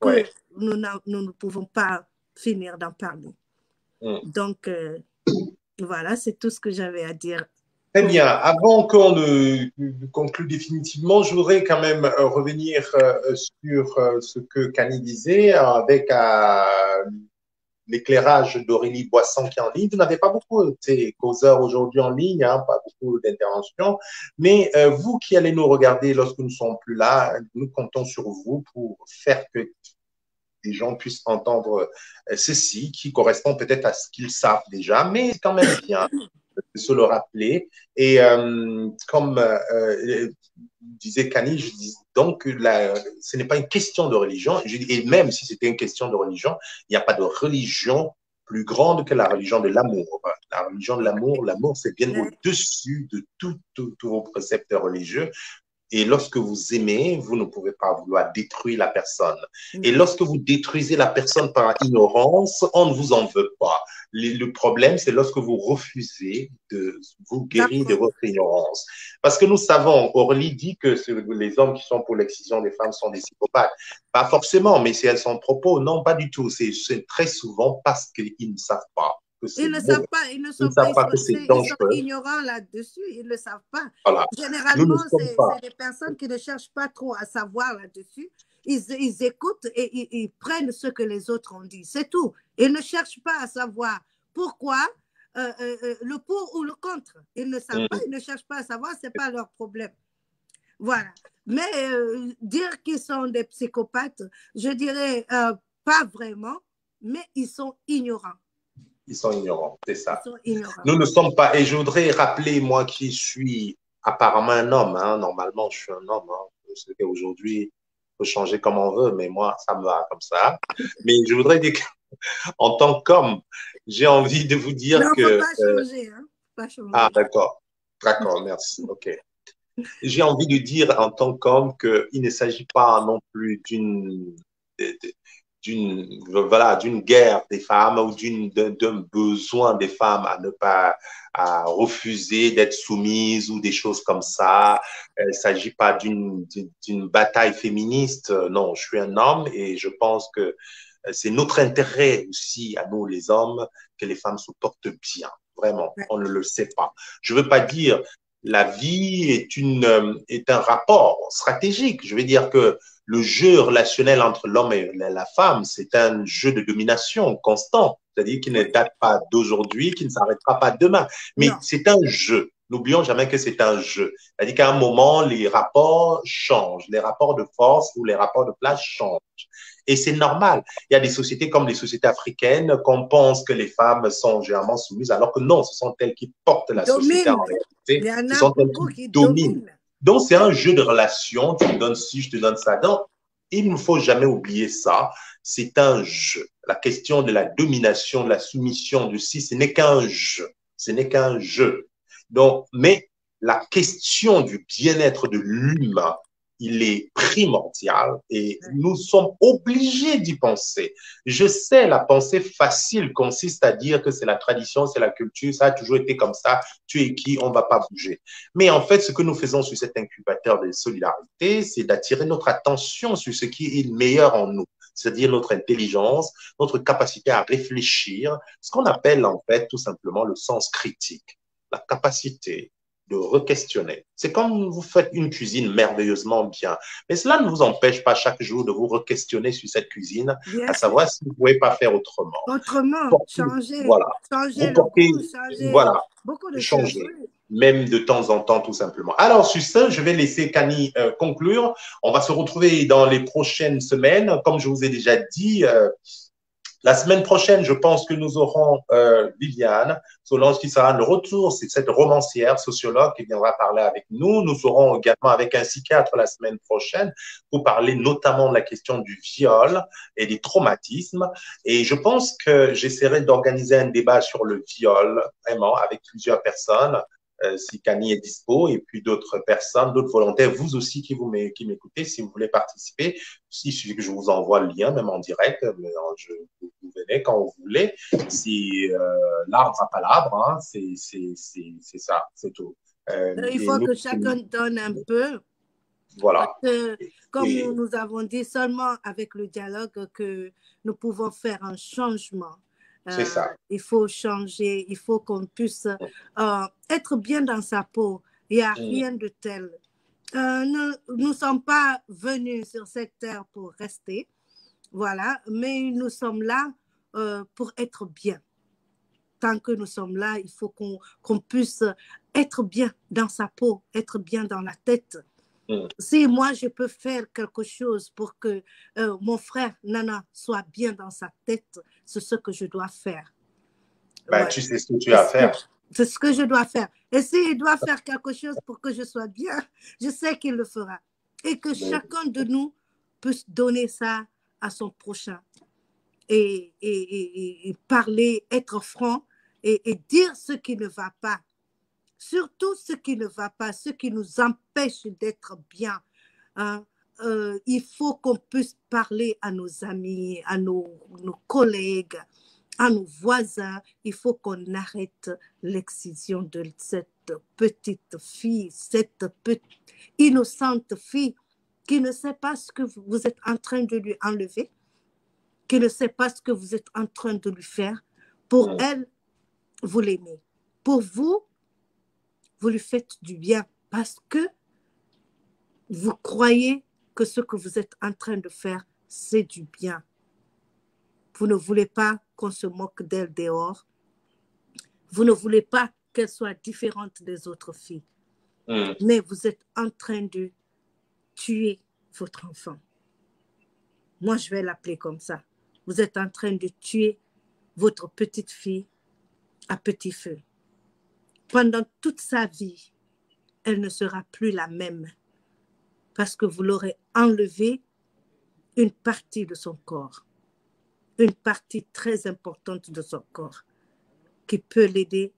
que nous ne pouvons pas finir d'en parler. Donc, voilà, c'est tout ce que j'avais à dire. Très bien. Avant qu'on ne conclue définitivement, je voudrais quand même revenir sur ce que Kani disait avec l'éclairage d'Aurélie Boisson qui est en ligne. Vous n'avez pas beaucoup de causeurs aujourd'hui en ligne, hein, pas beaucoup d'interventions, mais vous qui allez nous regarder lorsque nous ne sommes plus là, nous comptons sur vous pour faire que les gens puissent entendre ceci, qui correspond peut-être à ce qu'ils savent déjà, mais quand même bien de se le rappeler. Et comme disait Kani, je dis donc ce n'est pas une question de religion, et même si c'était une question de religion, il n'y a pas de religion plus grande que la religion de l'amour. La religion de l'amour, c'est bien au-dessus de tous vos préceptes religieux. Et lorsque vous aimez, vous ne pouvez pas vouloir détruire la personne. Et lorsque vous détruisez la personne par ignorance, on ne vous en veut pas. Le problème, c'est lorsque vous refusez de vous guérir de votre ignorance. Parce que nous savons, Aurélie dit que les hommes qui sont pour l'excision des femmes sont des psychopathes. Pas forcément, mais c'est son propos. Non, pas du tout. C'est très souvent parce qu'ils ne savent pas que c'est Ils ne savent mauvais. pas, ils ne Ils ne sont pas, savent pas que c'est ils sont dangereux. ignorants là-dessus, ils ne savent pas. Voilà. Nous ne Généralement, sommes pas. c'est des personnes qui ne cherchent pas trop à savoir là-dessus. Ils écoutent et ils prennent ce que les autres ont dit, c'est tout. Ils ne cherchent pas à savoir pourquoi, le pour ou le contre. Ils ne savent pas, ils ne cherchent pas à savoir, ce n'est pas leur problème. Voilà. Mais dire qu'ils sont des psychopathes, je dirais pas vraiment, mais ils sont ignorants. Ils sont ignorants, c'est Ils ça. sont ignorants. Nous ne sommes pas, et je voudrais rappeler, moi qui suis apparemment un homme, hein, normalement je suis un homme, hein, ce qu'aujourd'hui, on peut changer comme on veut, mais moi, ça me va comme ça. Mais je voudrais dire qu'en tant qu'homme, j'ai envie de vous Non, dire il ne faut que... pas changer. Hein? Pas changer. ah, d'accord, d'accord, merci, ok. J'ai envie de dire en tant qu'homme qu'il ne s'agit pas non plus voilà, d'une guerre des femmes ou d'un besoin des femmes à ne pas à refuser d'être soumises ou des choses comme ça. Il ne s'agit pas d'une bataille féministe. Non, je suis un homme et je pense que c'est notre intérêt aussi à nous les hommes que les femmes se portent bien. Vraiment, on ne le sait pas. Je ne veux pas dire la vie est un rapport stratégique. Je veux dire que le jeu relationnel entre l'homme et la femme, c'est un jeu de domination constant, c'est-à-dire qui ne date pas d'aujourd'hui, qui ne s'arrêtera pas demain. Mais Non. c'est un jeu. N'oublions jamais que c'est un jeu. C'est-à-dire qu'à un moment, les rapports changent, les rapports de force ou les rapports de place changent. Et c'est normal. Il y a des sociétés comme les sociétés africaines qu'on pense que les femmes sont généralement soumises, alors que non, ce sont elles qui portent la société en Domine. Il réalité. y en Ce a sont elles beaucoup qui qui dominent. dominent. Donc, c'est un jeu de relations. Tu me donnes ci, je te donne ça. Donc, il ne faut jamais oublier ça. C'est un jeu. La question de la domination, de la soumission, du si, ce n'est qu'un jeu. Ce n'est qu'un jeu. Donc, mais la question du bien-être de l'humain, il est primordial et nous sommes obligés d'y penser. Je sais, la pensée facile consiste à dire que c'est la tradition, c'est la culture, ça a toujours été comme ça, tu es qui, on ne va pas bouger. Mais en fait, ce que nous faisons sur cet incubateur de solidarité, c'est d'attirer notre attention sur ce qui est le meilleur en nous, c'est-à-dire notre intelligence, notre capacité à réfléchir, ce qu'on appelle en fait tout simplement le sens critique, la capacité de re-questionner. C'est comme vous faites une cuisine merveilleusement bien. Mais cela ne vous empêche pas chaque jour de vous re-questionner sur cette cuisine, Bien à sûr. savoir si vous ne pouvez pas faire autrement. Autrement, Portez, changer, voilà. changer Vous le portez, goût, changer voilà, beaucoup de choses. changer. Oui. Même de temps en temps, tout simplement. Alors, sur ce, je vais laisser Kani conclure. On va se retrouver dans les prochaines semaines. Comme je vous ai déjà dit, la semaine prochaine, je pense que nous aurons Viviane Solange qui sera le retour. C'est cette romancière, sociologue qui viendra parler avec nous. Nous serons également avec un psychiatre la semaine prochaine pour parler notamment de la question du viol et des traumatismes. Et je pense que j'essaierai d'organiser un débat sur le viol, vraiment, avec plusieurs personnes. Si Kani est dispo, et puis d'autres personnes, d'autres volontaires, vous aussi qui m'écoutez, si vous voulez participer, il suffit que je vous envoie le lien, même en direct, vous venez quand vous voulez. Si l'arbre à palabre, hein, c'est ça, c'est tout. Il Et faut nous, que chacun donne un peu. Parce voilà. que, comme Et nous avons dit, seulement avec le dialogue que nous pouvons faire un changement. c'est ça. Il faut changer, il faut qu'on puisse être bien dans sa peau. Il n'y a rien de tel. Nous ne sommes pas venus sur cette terre pour rester, voilà, mais nous sommes là pour être bien. Tant que nous sommes là, il faut qu'on puisse être bien dans sa peau, être bien dans la tête. Si moi, je peux faire quelque chose pour que mon frère Nana soit bien dans sa tête, c'est ce que je dois faire. Ben, Ouais. tu sais ce que tu as à faire. C'est ce que je dois faire. Et s'il doit faire quelque chose pour que je sois bien, je sais qu'il le fera. Et que chacun de nous puisse donner ça à son prochain. Et parler, être franc et dire ce qui ne va pas. Surtout ce qui ne va pas, ce qui nous empêche d'être bien. Hein? Il faut qu'on puisse parler à nos amis, à nos collègues, à nos voisins. Il faut qu'on arrête l'excision de cette petite fille, cette innocente fille qui ne sait pas ce que vous êtes en train de lui enlever, qui ne sait pas ce que vous êtes en train de lui faire. Pour elle, vous l'aimez. Pour vous, vous lui faites du bien parce que vous croyez que ce que vous êtes en train de faire, c'est du bien. Vous ne voulez pas qu'on se moque d'elle dehors. Vous ne voulez pas qu'elle soit différente des autres filles. Mais vous êtes en train de tuer votre enfant. Moi, je vais l'appeler comme ça. Vous êtes en train de tuer votre petite fille à petit feu. Pendant toute sa vie, elle ne sera plus la même parce que vous l'aurez enlevé une partie de son corps, une partie très importante de son corps qui peut l'aider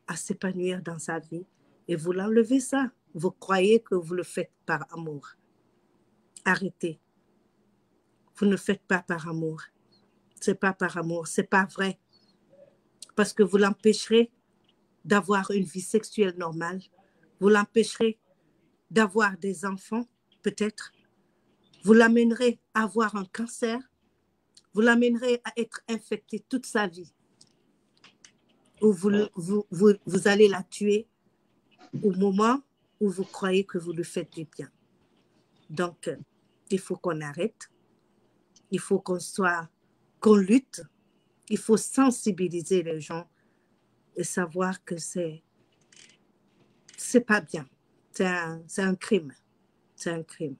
à s'épanouir dans sa vie et vous l'enlevez ça. Vous croyez que vous le faites par amour. Arrêtez. Vous ne faites pas par amour. C'est pas par amour, c'est pas vrai. Parce que vous l'empêcherez d'avoir une vie sexuelle normale. Vous l'empêcherez d'avoir des enfants, peut-être. Vous l'amènerez à avoir un cancer. Vous l'amènerez à être infecté toute sa vie. Ou vous allez la tuer au moment où vous croyez que vous lui faites du bien. Donc, il faut qu'on arrête. Il faut qu'on lutte. Il faut sensibiliser les gens et savoir que c'est pas bien. C'est un crime. C'est un crime.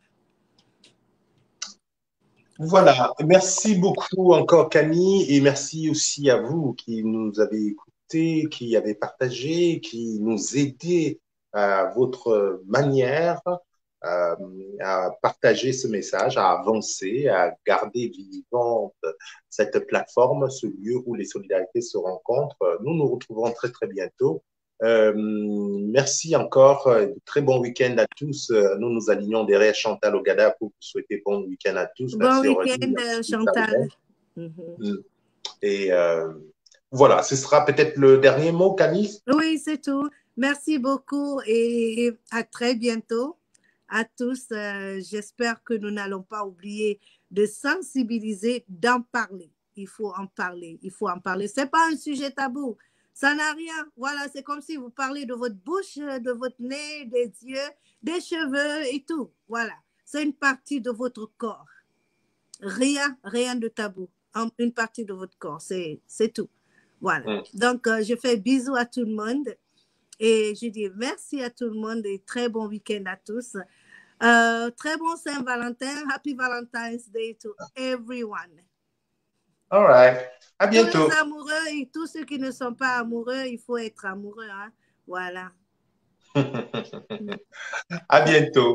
Voilà, merci beaucoup encore Camille et merci aussi à vous qui nous avez écoutés, qui avez partagé, qui nous aidez à votre manière à partager ce message, à avancer, à garder vivante cette plateforme, ce lieu où les solidarités se rencontrent. Nous nous retrouvons très très bientôt. Merci encore. Très bon week-end à tous. Nous nous alignons derrière Chantal Ogada pour vous souhaiter bon week-end à tous. Bon Merci week-end, Chantal. Et voilà, ce sera peut-être le dernier mot, Camille. Oui, c'est tout. Merci beaucoup et à très bientôt à tous. J'espère que nous n'allons pas oublier de sensibiliser, d'en parler. Il faut en parler. Il faut en parler. Ce n'est pas un sujet tabou. Ça n'a rien. Voilà, c'est comme si vous parlez de votre bouche, de votre nez, des yeux, des cheveux et tout. Voilà. C'est une partie de votre corps. Rien de tabou. Une partie de votre corps. C'est tout. Voilà. Donc, je fais bisous à tout le monde. Et je dis merci à tout le monde et très bon week-end à tous. Très bon Saint-Valentin. Happy Valentine's Day to everyone. All right. À bientôt. Tous les amoureux et tous ceux qui ne sont pas amoureux, il faut être amoureux. Hein? Voilà. À bientôt.